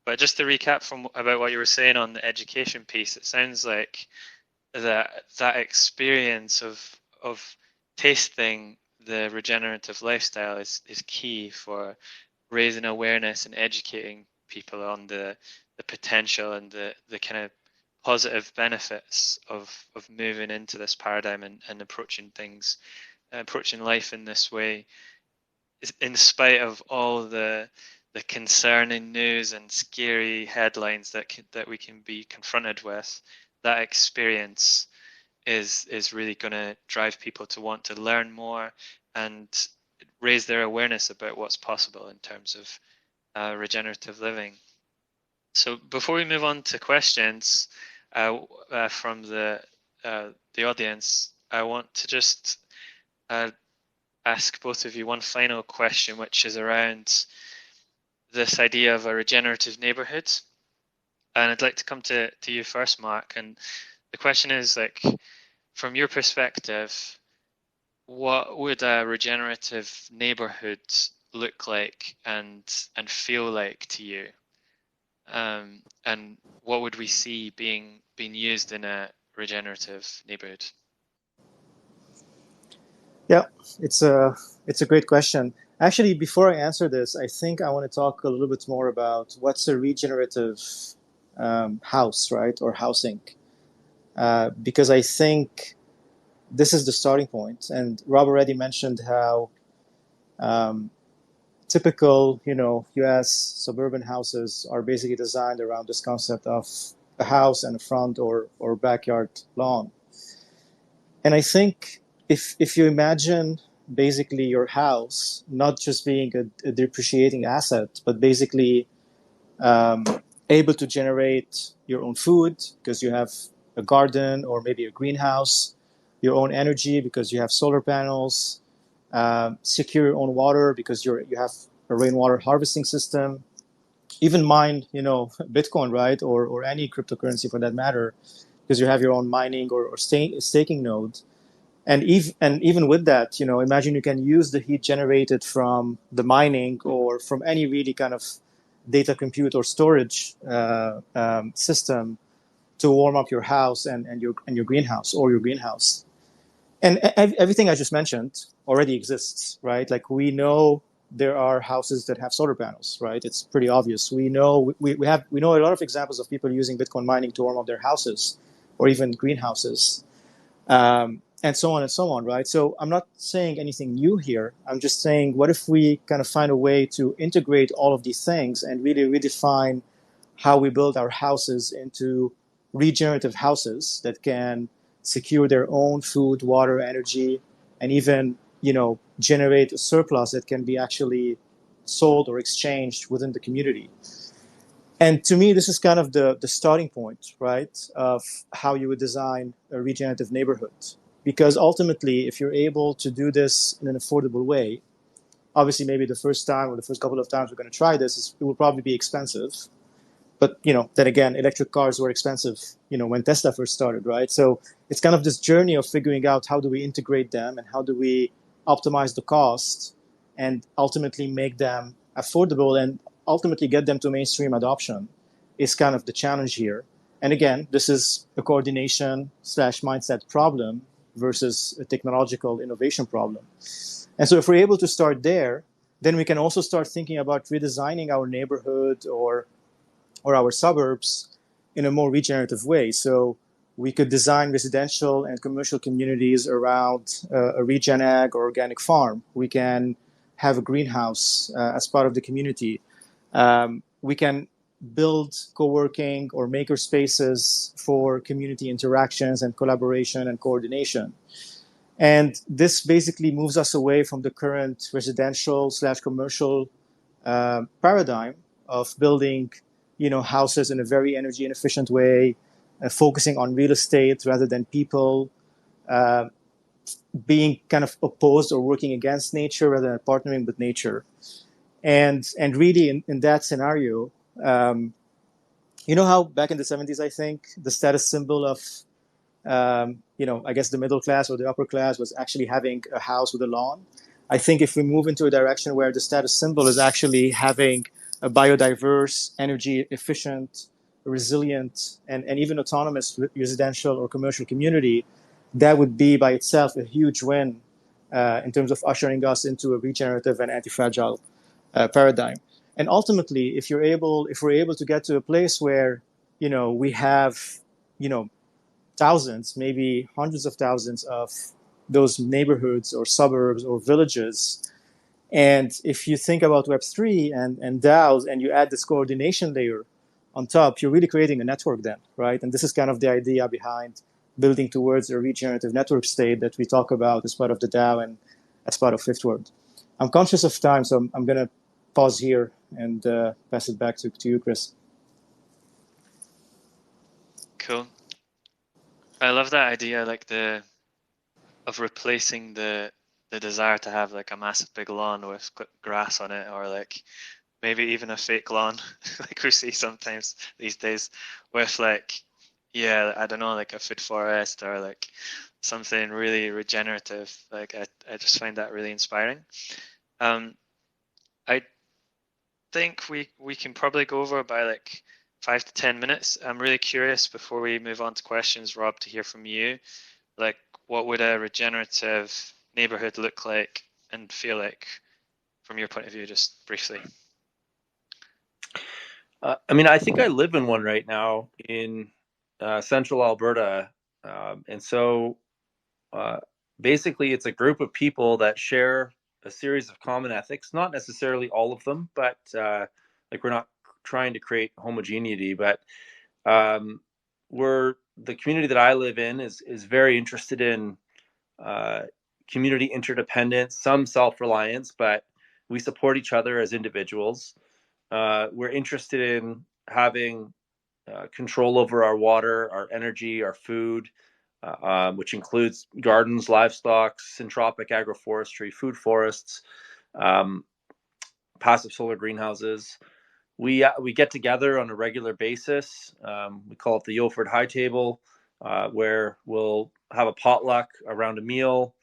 But just to recap about what you were saying on the education piece, it sounds like that experience of tasting the regenerative lifestyle is key for raising awareness and educating people on the potential and the kind of positive benefits of moving into this paradigm and approaching life in this way, in spite of all the concerning news and scary headlines that we can be confronted with. That experience is really going to drive people to want to learn more and raise their awareness about what's possible in terms of regenerative living. So before we move on to questions from the audience, I want to just ask both of you one final question, which is around this idea of a regenerative neighborhood. And I'd like to come to you first, Marc. And the question is, like, from your perspective, what would a regenerative neighborhood look like and feel like to you? And what would we see being used in a regenerative neighborhood? Yeah, it's a great question. Actually, before I answer this, I think I want to talk a little bit more about what's a regenerative house, right, or housing, because I think this is the starting point. And Rob already mentioned how typical, U.S. suburban houses are basically designed around this concept of a house and a front or backyard lawn. And I think if you imagine basically your house not just being a depreciating asset, but basically able to generate your own food because you have a garden or maybe a greenhouse, your own energy because you have solar panels, secure your own water because you have a rainwater harvesting system, even mine, Bitcoin, right, or any cryptocurrency for that matter, because you have your own mining or staking node. And even with that, imagine you can use the heat generated from the mining or from any really kind of data compute or storage system to warm up your house and your greenhouse or your greenhouse. And everything I just mentioned already exists, right? Like, we know there are houses that have solar panels, right? It's pretty obvious. We know we know a lot of examples of people using Bitcoin mining to warm up their houses or even greenhouses. and so on, right? So I'm not saying anything new here. I'm just saying, what if we kind of find a way to integrate all of these things and really redefine how we build our houses into regenerative houses that can secure their own food, water, energy, and even, generate a surplus that can be actually sold or exchanged within the community. And to me, this is kind of the starting point, right, of how you would design a regenerative neighborhood. Because ultimately, if you're able to do this in an affordable way, obviously, maybe the first time or the first couple of times we're going to try this, it will probably be expensive. But then again, electric cars were expensive, when Tesla first started, right? So it's kind of this journey of figuring out how do we integrate them and how do we optimize the cost and ultimately make them affordable and ultimately get them to mainstream adoption is kind of the challenge here. And again, this is a coordination slash mindset problem versus a technological innovation problem. And so if we're able to start there, then we can also start thinking about redesigning our neighborhood or our suburbs in a more regenerative way. So we could design residential and commercial communities around a regen ag or organic farm. We can have a greenhouse as part of the community. We can build co-working or maker spaces for community interactions and collaboration and coordination. And this basically moves us away from the current residential slash commercial paradigm of building houses in a very energy inefficient way, focusing on real estate rather than people, uh, being kind of opposed or working against nature rather than partnering with nature. And really in that scenario, how back in the 70s, I think the status symbol of I guess the middle class or the upper class was actually having a house with a lawn. I think if we move into a direction where the status symbol is actually having a biodiverse, energy efficient, resilient, and even autonomous residential or commercial community, that would be by itself a huge win in terms of ushering us into a regenerative and anti-fragile paradigm. And ultimately, if we're able to get to a place where we have thousands, maybe hundreds of thousands of those neighborhoods or suburbs or villages. And if you think about Web3 and DAOs and you add this coordination layer on top, you're really creating a network then, right? And this is kind of the idea behind building towards a regenerative network state that we talk about as part of the DAO and as part of Fifth Word. I'm conscious of time, so I'm going to pause here and pass it back to you, Chris. Cool. I love that idea, like of replacing the desire to have like a massive big lawn with grass on it, or like maybe even a fake lawn, like we see sometimes these days, with like, yeah, I don't know, like a food forest or like something really regenerative. Like I just find that really inspiring. I think we can probably go over by like 5 to 10 minutes. I'm really curious before we move on to questions, Rob, to hear from you. Like, what would a regenerative neighborhood look like and feel like from your point of view, just briefly? I think I live in one right now in central Alberta. And so basically, it's a group of people that share a series of common ethics, not necessarily all of them, but like we're not trying to create homogeneity, but the community that I live in is very interested in community interdependence, some self-reliance, but we support each other as individuals. We're interested in having control over our water, our energy, our food, which includes gardens, livestock, syntropic agroforestry, food forests, um, passive solar greenhouses. We get together on a regular basis. We call it the Yoford High Table, where we'll have a potluck around a meal.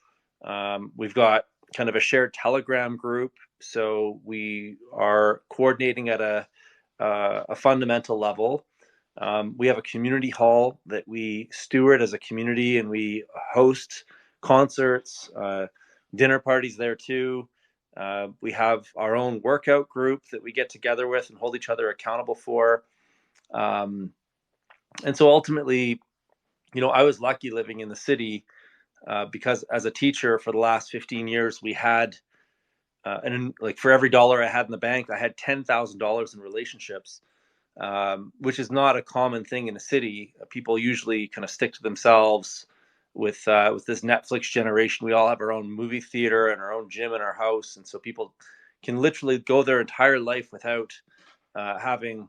We've got kind of a shared Telegram group, so we are coordinating at a fundamental level. We have a community hall that we steward as a community, and we host concerts, dinner parties there too. We have our own workout group that we get together with and hold each other accountable for. And so ultimately, I was lucky living in the city because as a teacher for the last 15 years, we had, and like for every dollar I had in the bank, I had $10,000 in relationships, which is not a common thing in a city. People usually kind of stick to themselves. With this Netflix generation, we all have our own movie theater and our own gym in our house, and so people can literally go their entire life without having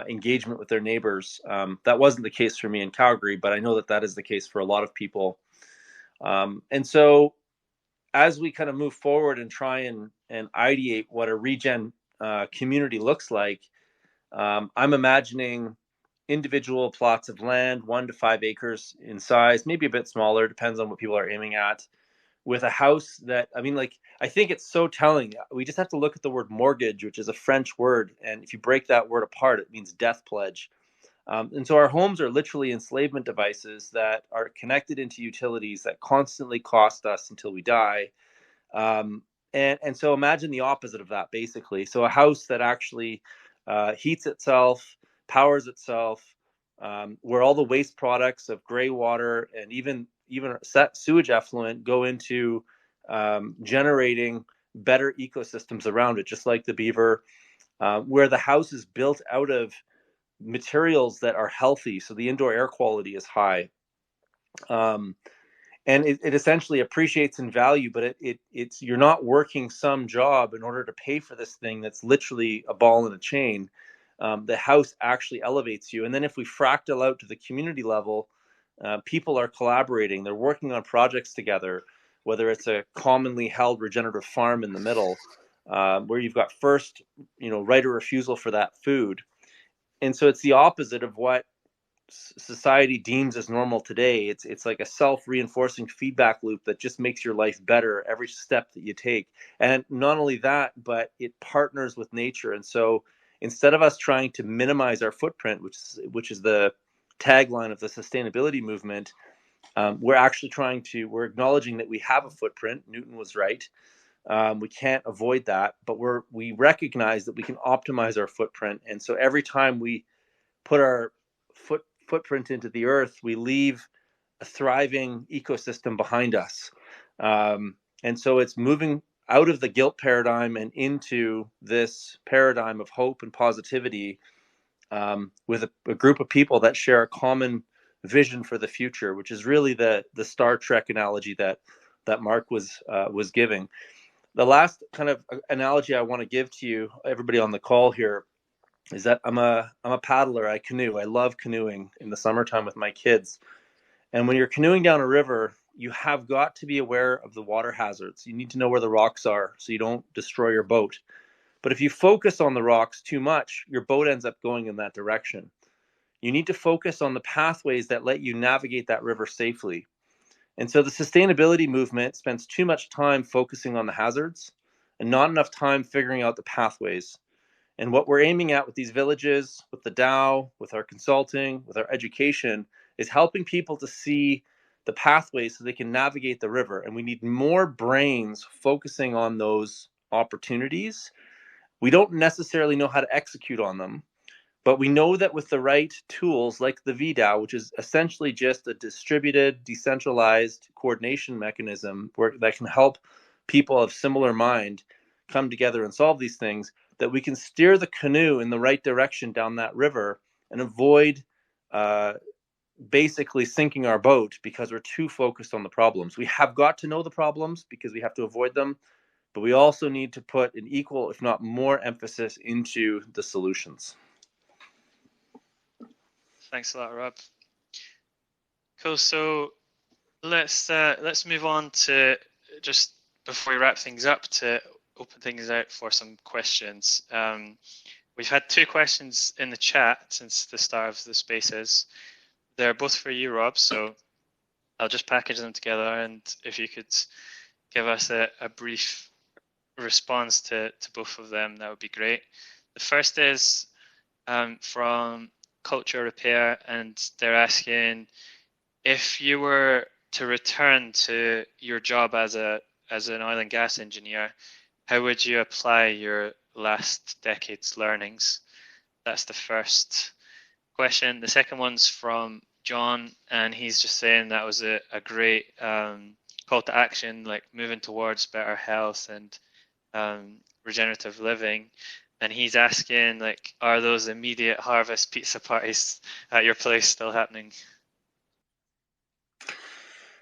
engagement with their neighbors. That wasn't the case for me in Calgary, but I know that that is the case for a lot of people. And so as we kind of move forward and try and ideate what a regen community looks like, I'm imagining individual plots of land, 1 to 5 acres in size, maybe a bit smaller, depends on what people are aiming at, with a house that, I mean, like, I think it's so telling. We just have to look at the word mortgage, which is a French word. And if you break that word apart, it means death pledge. And so our homes are literally enslavement devices that are connected into utilities that constantly cost us until we die. Um, and so imagine the opposite of that, basically. So a house that actually heats itself, powers itself, where all the waste products of gray water and even sewage effluent go into generating better ecosystems around it, just like the beaver, where the house is built out of materials that are healthy, so the indoor air quality is high. And it essentially appreciates in value, but it's you're not working some job in order to pay for this thing that's literally a ball in a chain. The house actually elevates you. And then if we fractal out to the community level, people are collaborating, they're working on projects together, whether it's a commonly held regenerative farm in the middle, where you've got first, right of refusal for that food. And so it's the opposite of what society deems as normal today. It's like a self-reinforcing feedback loop that just makes your life better every step that you take. And not only that, but it partners with nature. And so instead of us trying to minimize our footprint, which is the tagline of the sustainability movement, we're we're acknowledging that we have a footprint. Newton was right. We can't avoid that, but we recognize that we can optimize our footprint. And so every time we put our footprint into the earth, we leave a thriving ecosystem behind us. And so it's moving out of the guilt paradigm and into this paradigm of hope and positivity, with a group of people that share a common vision for the future, which is really the Star Trek analogy that Marc was giving. The last kind of analogy I want to give to you, everybody on the call here, is that I'm a paddler. I canoe. I love canoeing in the summertime with my kids. And when you're canoeing down a river, you have got to be aware of the water hazards. You need to know where the rocks are so you don't destroy your boat. But if you focus on the rocks too much, your boat ends up going in that direction. You need to focus on the pathways that let you navigate that river safely. And so the sustainability movement spends too much time focusing on the hazards and not enough time figuring out the pathways. And what we're aiming at with these villages, with the DAO, with our consulting, with our education, is helping people to see the pathways so they can navigate the river. And we need more brains focusing on those opportunities. We don't necessarily know how to execute on them, but we know that with the right tools like the VDAO, which is essentially just a distributed, decentralized coordination mechanism that can help people of similar mind come together and solve these things, that we can steer the canoe in the right direction down that river and avoid basically sinking our boat because we're too focused on the problems. We have got to know the problems because we have to avoid them, but we also need to put an equal, if not more, emphasis into the solutions. Thanks a lot, Rob. Cool. So let's move on to, just before we wrap things up, to open things out for some questions. We've had 2 questions in the chat since the start of the spaces. They're both for you, Rob. So I'll just package them together, and if you could give us a brief response to both of them, that would be great. The first is from Culture Repair, and they're asking, if you were to return to your job as an oil and gas engineer, how would you apply your last decade's learnings? That's the first question. The second one's from John, and he's just saying that was a great call to action, like moving towards better health and regenerative living. And he's asking, like, are those immediate harvest pizza parties at your place still happening?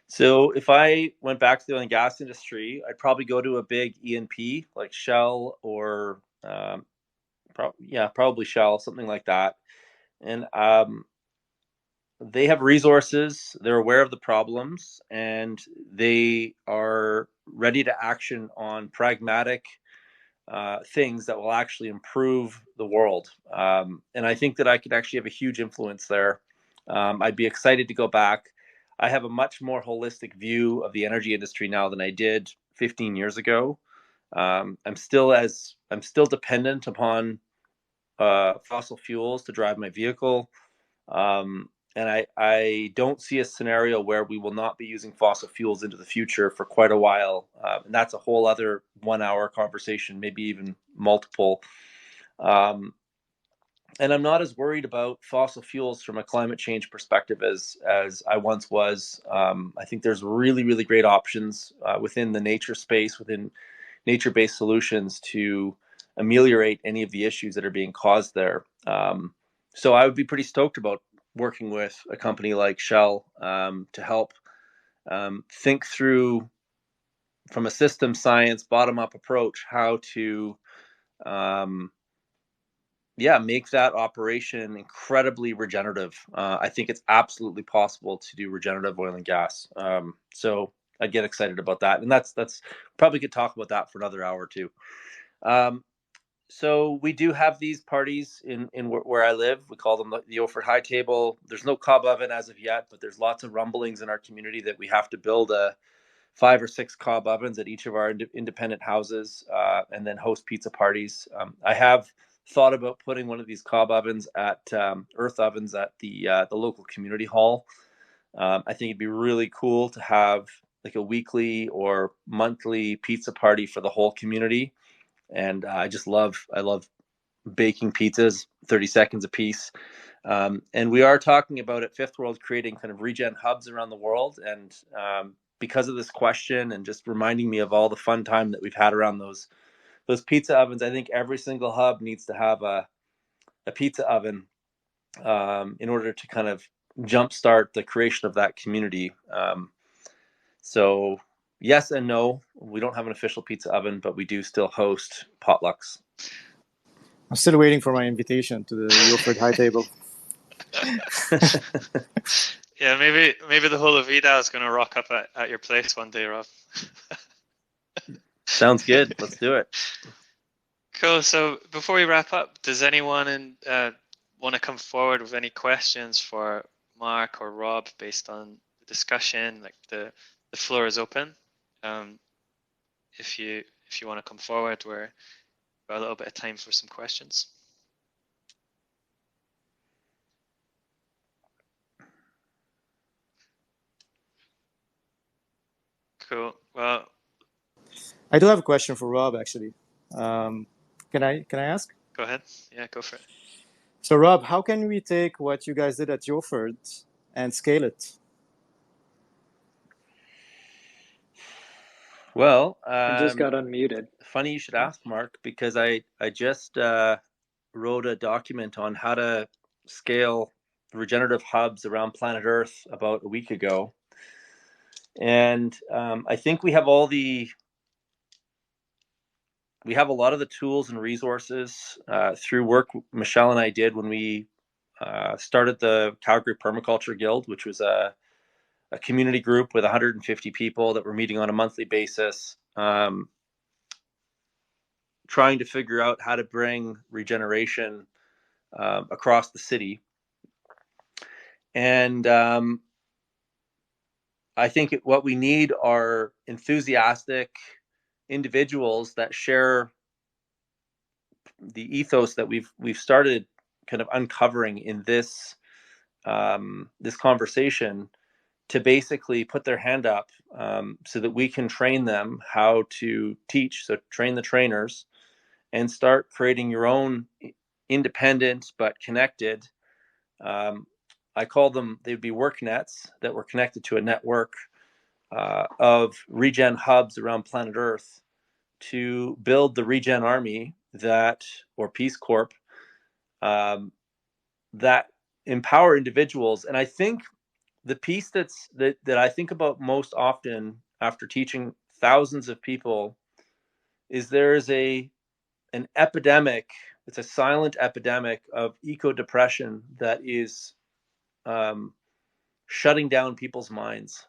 So if I went back to the oil and gas industry, I'd probably go to a big E&P like Shell or probably Shell, something like that. And they have resources, they're aware of the problems, and they are ready to action on pragmatic things that will actually improve the world. And I think that I could actually have a huge influence there. I'd be excited to go back. I have a much more holistic view of the energy industry now than I did 15 years ago. I'm still dependent upon fossil fuels to drive my vehicle. And I don't see a scenario where we will not be using fossil fuels into the future for quite a while. And that's a whole other 1 hour conversation, maybe even multiple. And I'm not as worried about fossil fuels from a climate change perspective as I once was. I think there's really, really great options within the nature space, within nature-based solutions to ameliorate any of the issues that are being caused there. So I would be pretty stoked about working with a company like Shell to help think through, from a system science bottom-up approach, how to make that operation incredibly regenerative. I think it's absolutely possible to do regenerative oil and gas. So I get excited about that, and that's probably could talk about that for another hour or two. So we do have these parties in where I live. We call them the Oford High Table. There's no cob oven as of yet, but there's lots of rumblings in our community that we have to build 5 or 6 cob ovens at each of our independent houses, and then host pizza parties. I have thought about putting one of these cob ovens at earth ovens at the local community hall. I think it'd be really cool to have like a weekly or monthly pizza party for the whole community. And I love baking pizzas, 30 seconds a piece. And we are talking about at Fifth World creating kind of regen hubs around the world. And because of this question and just reminding me of all the fun time that we've had around those pizza ovens, I think every single hub needs to have a pizza oven in order to kind of jumpstart the creation of that community. So yes and no, we don't have an official pizza oven, but we do still host potlucks. I'm still waiting for my invitation to the Oford High Table. Yeah, maybe the whole of Vida is going to rock up at your place one day, Rob. Sounds good. Let's do it. Cool. So before we wrap up, does anyone want to come forward with any questions for Mark or Rob based on the discussion? Like the floor is open. If you want to come forward, we've got a little bit of time for some questions. Cool. Well, I do have a question for Rob, actually. Can I ask? Go ahead. Yeah, go for it. So, Rob, how can we take what you guys did at Oford and scale it? Well, I just got unmuted. Funny you should ask, Mark, because I just wrote a document on how to scale regenerative hubs around planet Earth about a week ago. And I think we have a lot of the tools and resources through work Michelle and I did when we started the Calgary Permaculture Guild, which was a community group with 150 people that were meeting on a monthly basis, trying to figure out how to bring regeneration across the city. And I think what we need are enthusiastic individuals that share the ethos that we've started kind of uncovering in this this conversation, to basically put their hand up so that we can train them how to teach. So train the trainers and start creating your own independent but connected I call them, they'd be work nets that were connected to a network of regen hubs around planet Earth to build the regen army that, or Peace Corps, that empower individuals. And I think the piece that I think about most often after teaching thousands of people is there is an epidemic. It's a silent epidemic of eco depression that is shutting down people's minds.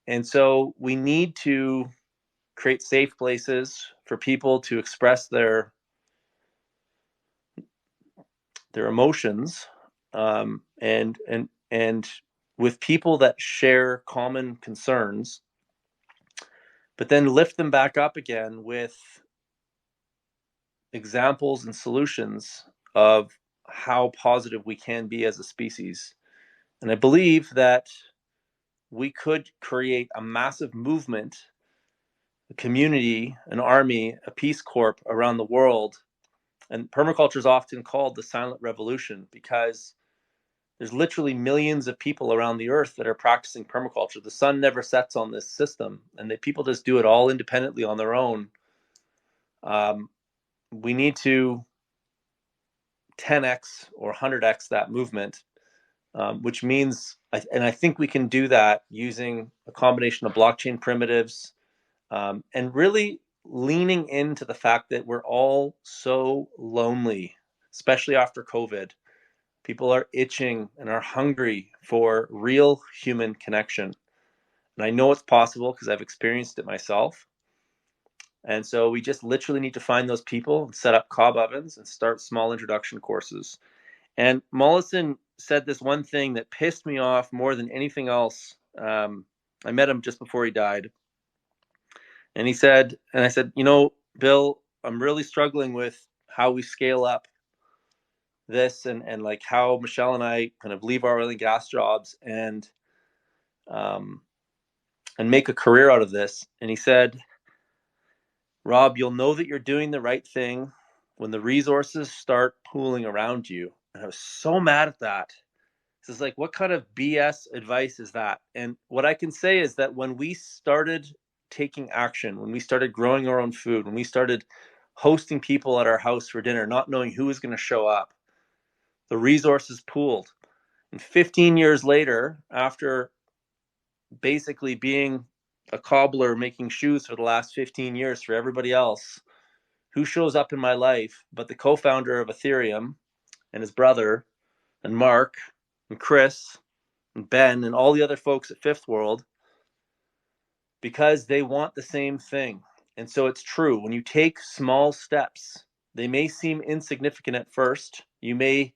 And so we need to create safe places for people to express their emotions, and with people that share common concerns, but then lift them back up again with examples and solutions of how positive we can be as a species. And I believe that we could create a massive movement, a community, an army, a Peace Corps around the world. And permaculture is often called the silent revolution because there's literally millions of people around the earth that are practicing permaculture. The sun never sets on this system, and that people just do it all independently on their own. We need to 10x or 100x that movement, which means, and I think we can do that using a combination of blockchain primitives, and really leaning into the fact that we're all so lonely, especially after COVID. People are itching and are hungry for real human connection. And I know it's possible because I've experienced it myself. And so we just literally need to find those people and set up cob ovens and start small introduction courses. And Mollison said this one thing that pissed me off more than anything else. I met him just before he died. And he said, and I said, Bill, I'm really struggling with how we scale up this, and like how Michelle and I kind of leave our oil and gas jobs and make a career out of this. And he said, Rob, you'll know that you're doing the right thing when the resources start pooling around you. And I was so mad at that. It's like, what kind of BS advice is that? And what I can say is that when we started taking action, when we started growing our own food, when we started hosting people at our house for dinner, not knowing who was going to show up, the resources pooled. And 15 years later, after basically being a cobbler making shoes for the last 15 years for everybody else, who shows up in my life but the co-founder of Ethereum and his brother and Mark and Chris and Ben and all the other folks at Fifth World, because they want the same thing. And so it's true, when you take small steps, they may seem insignificant at first. You may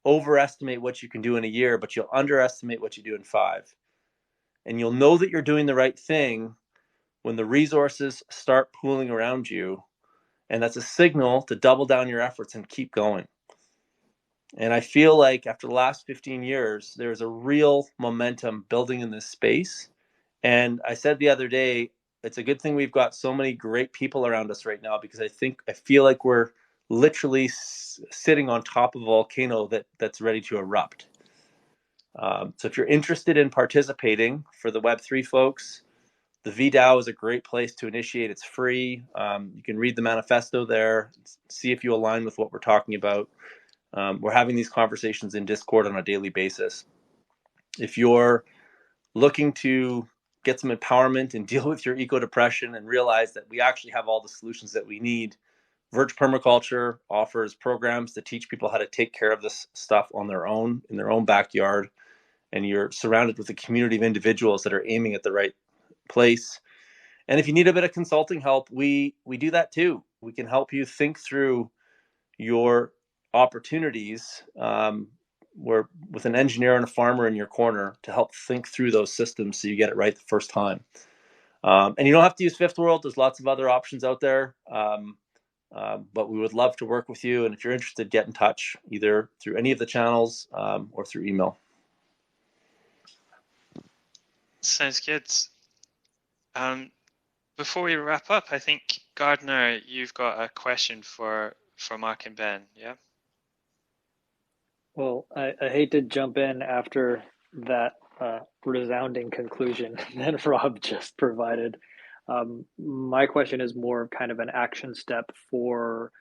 overestimate what you can do in a year, but you'll underestimate what you do in 5. And you'll know that you're doing the right thing when the resources start pooling around you. And that's a signal to double down your efforts and keep going. And I feel like after the last 15 years, there's a real momentum building in this space. And I said the other day, it's a good thing we've got so many great people around us right now, because I feel like we're literally sitting on top of a volcano that's ready to erupt. So if you're interested in participating, for the Web3 folks, the VDAO is a great place to initiate. It's free. You can read the manifesto there, see if you align with what we're talking about. We're having these conversations in Discord on a daily basis. If you're looking to get some empowerment and deal with your eco-depression and realize that we actually have all the solutions that we need, Verge Permaculture offers programs to teach people how to take care of this stuff on their own, in their own backyard. And you're surrounded with a community of individuals that are aiming at the right place. And if you need a bit of consulting help, we do that too. We can help you think through your opportunities, where with an engineer and a farmer in your corner to help think through those systems so you get it right the first time. And you don't have to use Fifth World. There's lots of other options out there. But we would love to work with you. And if you're interested, get in touch either through any of the channels or through email. Sounds good. Before we wrap up, I think, Gardner, you've got a question for Mark and Ben, yeah? Well, I hate to jump in after that resounding conclusion that Rob just provided. My question is more of kind of an action step for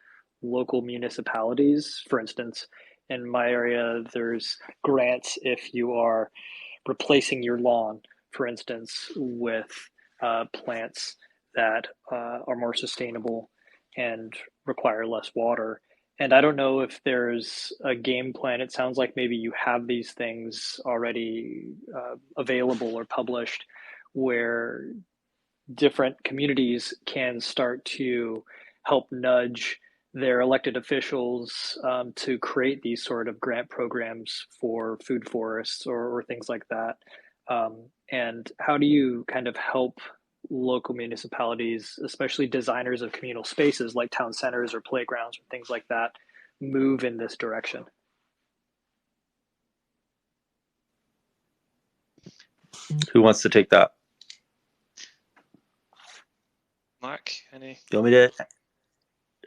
local municipalities. For instance, in my area, there's grants if you are replacing your lawn, for instance, with plants that are more sustainable and require less water. And I don't know if there's a game plan. It sounds like maybe you have these things already available or published where different communities can start to help nudge their elected officials to create these sort of grant programs for food forests or things like that. And how do you kind of help local municipalities, especially designers of communal spaces like town centers or playgrounds or things like that, move in this direction? Who wants to take that? Mark, any? Do you want me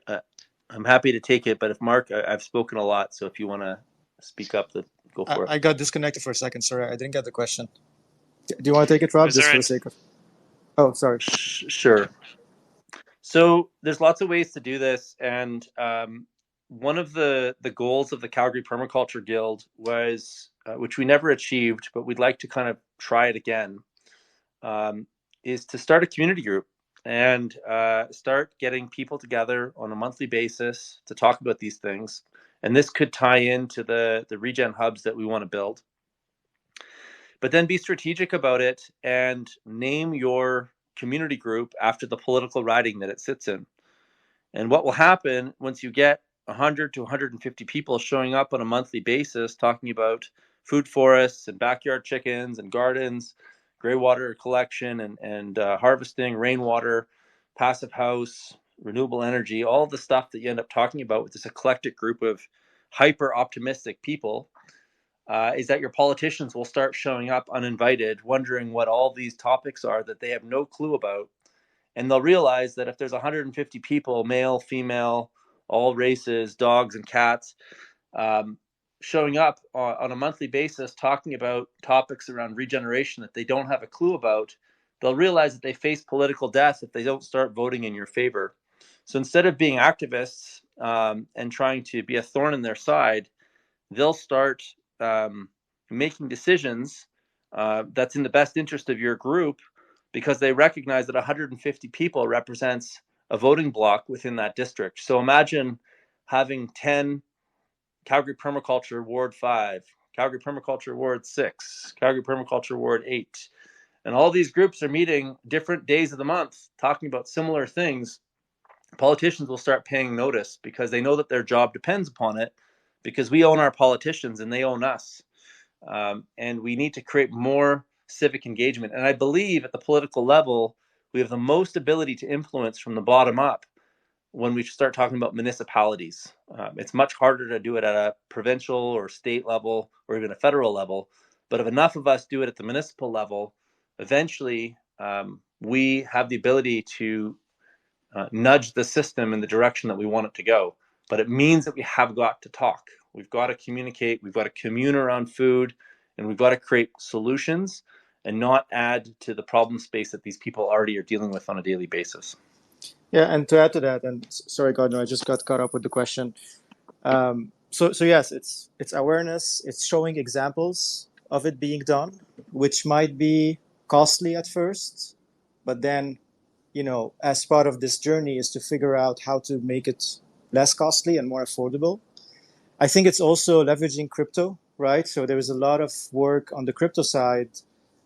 to? I'm happy to take it, but if Mark, I've spoken a lot, so if you want to speak up, go for it. I got disconnected for a second. Sorry, I didn't get the question. Do you want to take it, Rob, Was just there for an, the sake of... Oh, sorry. Sure. So there's lots of ways to do this, and one of the goals of the Calgary Permaculture Guild was, which we never achieved, but we'd like to kind of try it again, is to start a community group and start getting people together on a monthly basis to talk about these things. And this could tie into the regen hubs that we want to build. But then be strategic about it and name your community group after the political riding that it sits in. And what will happen once you get 100 to 150 people showing up on a monthly basis talking about food forests and backyard chickens and gardens, gray water collection and harvesting, rainwater, passive house, renewable energy, all the stuff that you end up talking about with this eclectic group of hyper optimistic people, is that your politicians will start showing up uninvited, wondering what all these topics are that they have no clue about. And they'll realize that if there's 150 people, male, female, all races, dogs and cats, showing up on a monthly basis talking about topics around regeneration that they don't have a clue about, they'll realize that they face political death if they don't start voting in your favor. So instead of being activists and trying to be a thorn in their side, they'll start making decisions that's in the best interest of your group, because they recognize that 150 people represents a voting block within that district. So imagine having 10 Calgary Permaculture Ward 5, Calgary Permaculture Ward 6, Calgary Permaculture Ward 8. And all these groups are meeting different days of the month, talking about similar things. Politicians will start paying notice because they know that their job depends upon it, because we own our politicians and they own us. And we need to create more civic engagement. And I believe at the political level, we have the most ability to influence from the bottom up when we start talking about municipalities. It's much harder to do it at a provincial or state level or even a federal level. But if enough of us do it at the municipal level, eventually we have the ability to nudge the system in the direction that we want it to go. But it means that we have got to talk. We've got to communicate. We've got to commune around food, and we've got to create solutions and not add to the problem space that these people already are dealing with on a daily basis. Yeah, and to add to that, and sorry, Gardner, I just got caught up with the question. So yes, it's awareness. It's showing examples of it being done, which might be costly at first, but then, as part of this journey is to figure out how to make it less costly and more affordable. I think it's also leveraging crypto, right? So there is a lot of work on the crypto side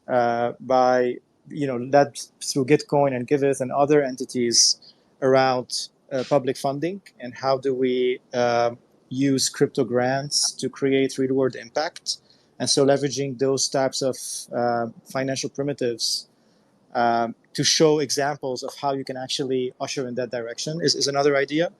by, led through Gitcoin and Giveth and other entities around public funding, and how do we use crypto grants to create real world impact. And so leveraging those types of financial primitives to show examples of how you can actually usher in that direction is another idea.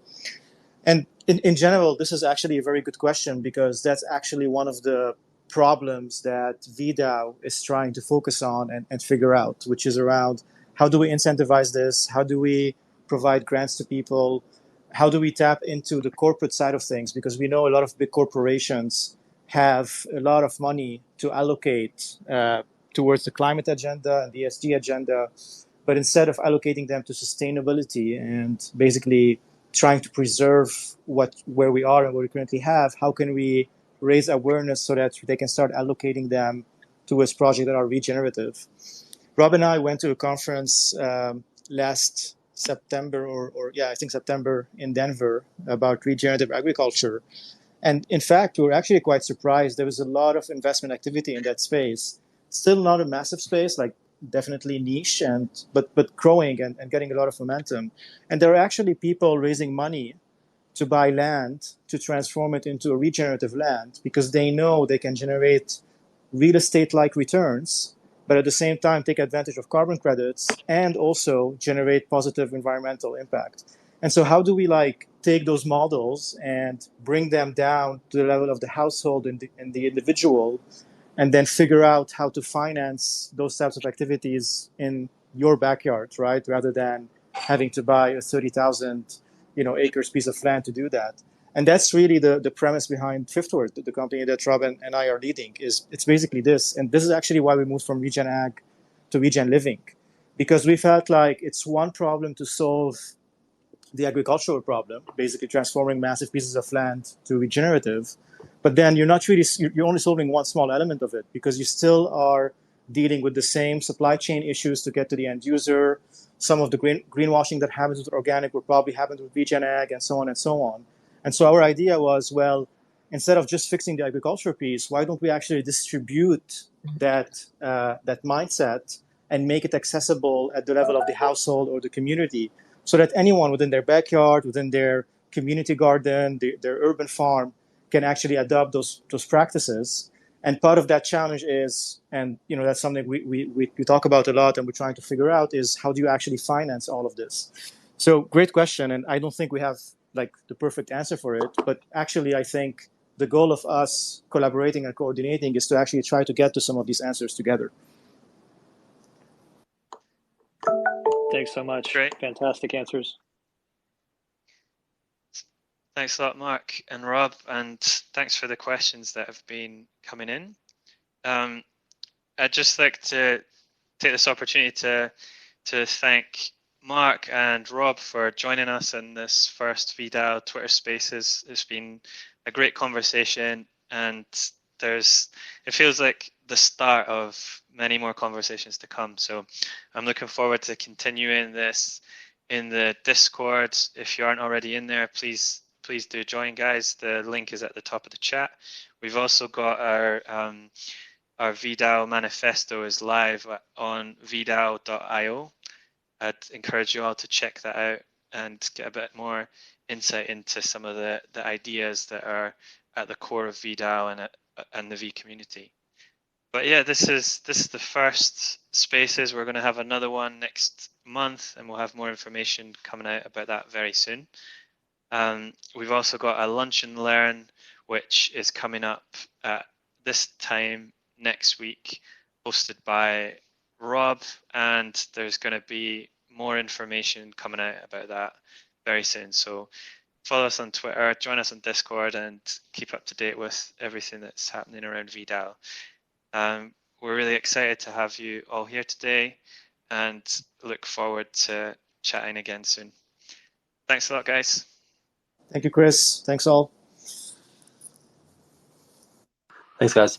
And in general, this is actually a very good question, because that's actually one of the problems that VDAO is trying to focus on and figure out, which is around how do we incentivize this? How do we provide grants to people? How do we tap into the corporate side of things? Because we know a lot of big corporations have a lot of money to allocate towards the climate agenda and the ESG agenda, but instead of allocating them to sustainability and basically trying to preserve where we are and what we currently have, how can we raise awareness so that they can start allocating them towards projects that are regenerative? Rob and I went to a conference last September, I think September in Denver about regenerative agriculture. And in fact, we were actually quite surprised. There was a lot of investment activity in that space. Still not a massive space, like definitely niche, but growing and getting a lot of momentum. And there are actually people raising money to buy land to transform it into a regenerative land because they know they can generate real estate-like returns, but at the same time take advantage of carbon credits and also generate positive environmental impact. And so how do we take those models and bring them down to the level of the household and the individual, and then figure out how to finance those types of activities in your backyard, right? Rather than having to buy a 30,000 acres piece of land to do that. And that's really the premise behind Fifth Word, the company that Rob and I are leading. It's basically this. And this is actually why we moved from Regen Ag to Regen Living, because we felt like it's one problem to solve the agricultural problem, basically transforming massive pieces of land to regenerative. But then you're only solving one small element of it, because you still are dealing with the same supply chain issues to get to the end user. Some of the greenwashing that happens with organic will probably happen with Regen Ag, and so on and so on. And so our idea was, well, instead of just fixing the agriculture piece, why don't we actually distribute that mindset and make it accessible at the level of the household or the community, so that anyone within their backyard, within their community garden, their urban farm, can actually adopt those practices. And part of that challenge is, and that's something we talk about a lot and we're trying to figure out, is how do you actually finance all of this? So great question, and I don't think we have the perfect answer for it, but actually I think the goal of us collaborating and coordinating is to actually try to get to some of these answers together. Thanks so much. Great. Fantastic answers. Thanks a lot, Mark and Rob, and thanks for the questions that have been coming in. I'd just like to take this opportunity to thank Mark and Rob for joining us in this first VDAO Twitter Spaces. It's been a great conversation, and it feels like the start of many more conversations to come. So I'm looking forward to continuing this in the Discord. If you aren't already in there, please do join, guys. The link is at the top of the chat. We've also got our VDAO manifesto is live on vdao.io. I'd encourage you all to check that out and get a bit more insight into some of the ideas that are at the core of VDAO and the V community. But yeah, this is the first Spaces. We're going to have another one next month, and we'll have more information coming out about that very soon. We've also got a Lunch and Learn, which is coming up at this time next week, hosted by Rob, and there's going to be more information coming out about that very soon. So follow us on Twitter, join us on Discord, and keep up to date with everything that's happening around VDAO. We're really excited to have you all here today, and look forward to chatting again soon. Thanks a lot, guys. Thank you, Chris. Thanks all. Thanks, guys.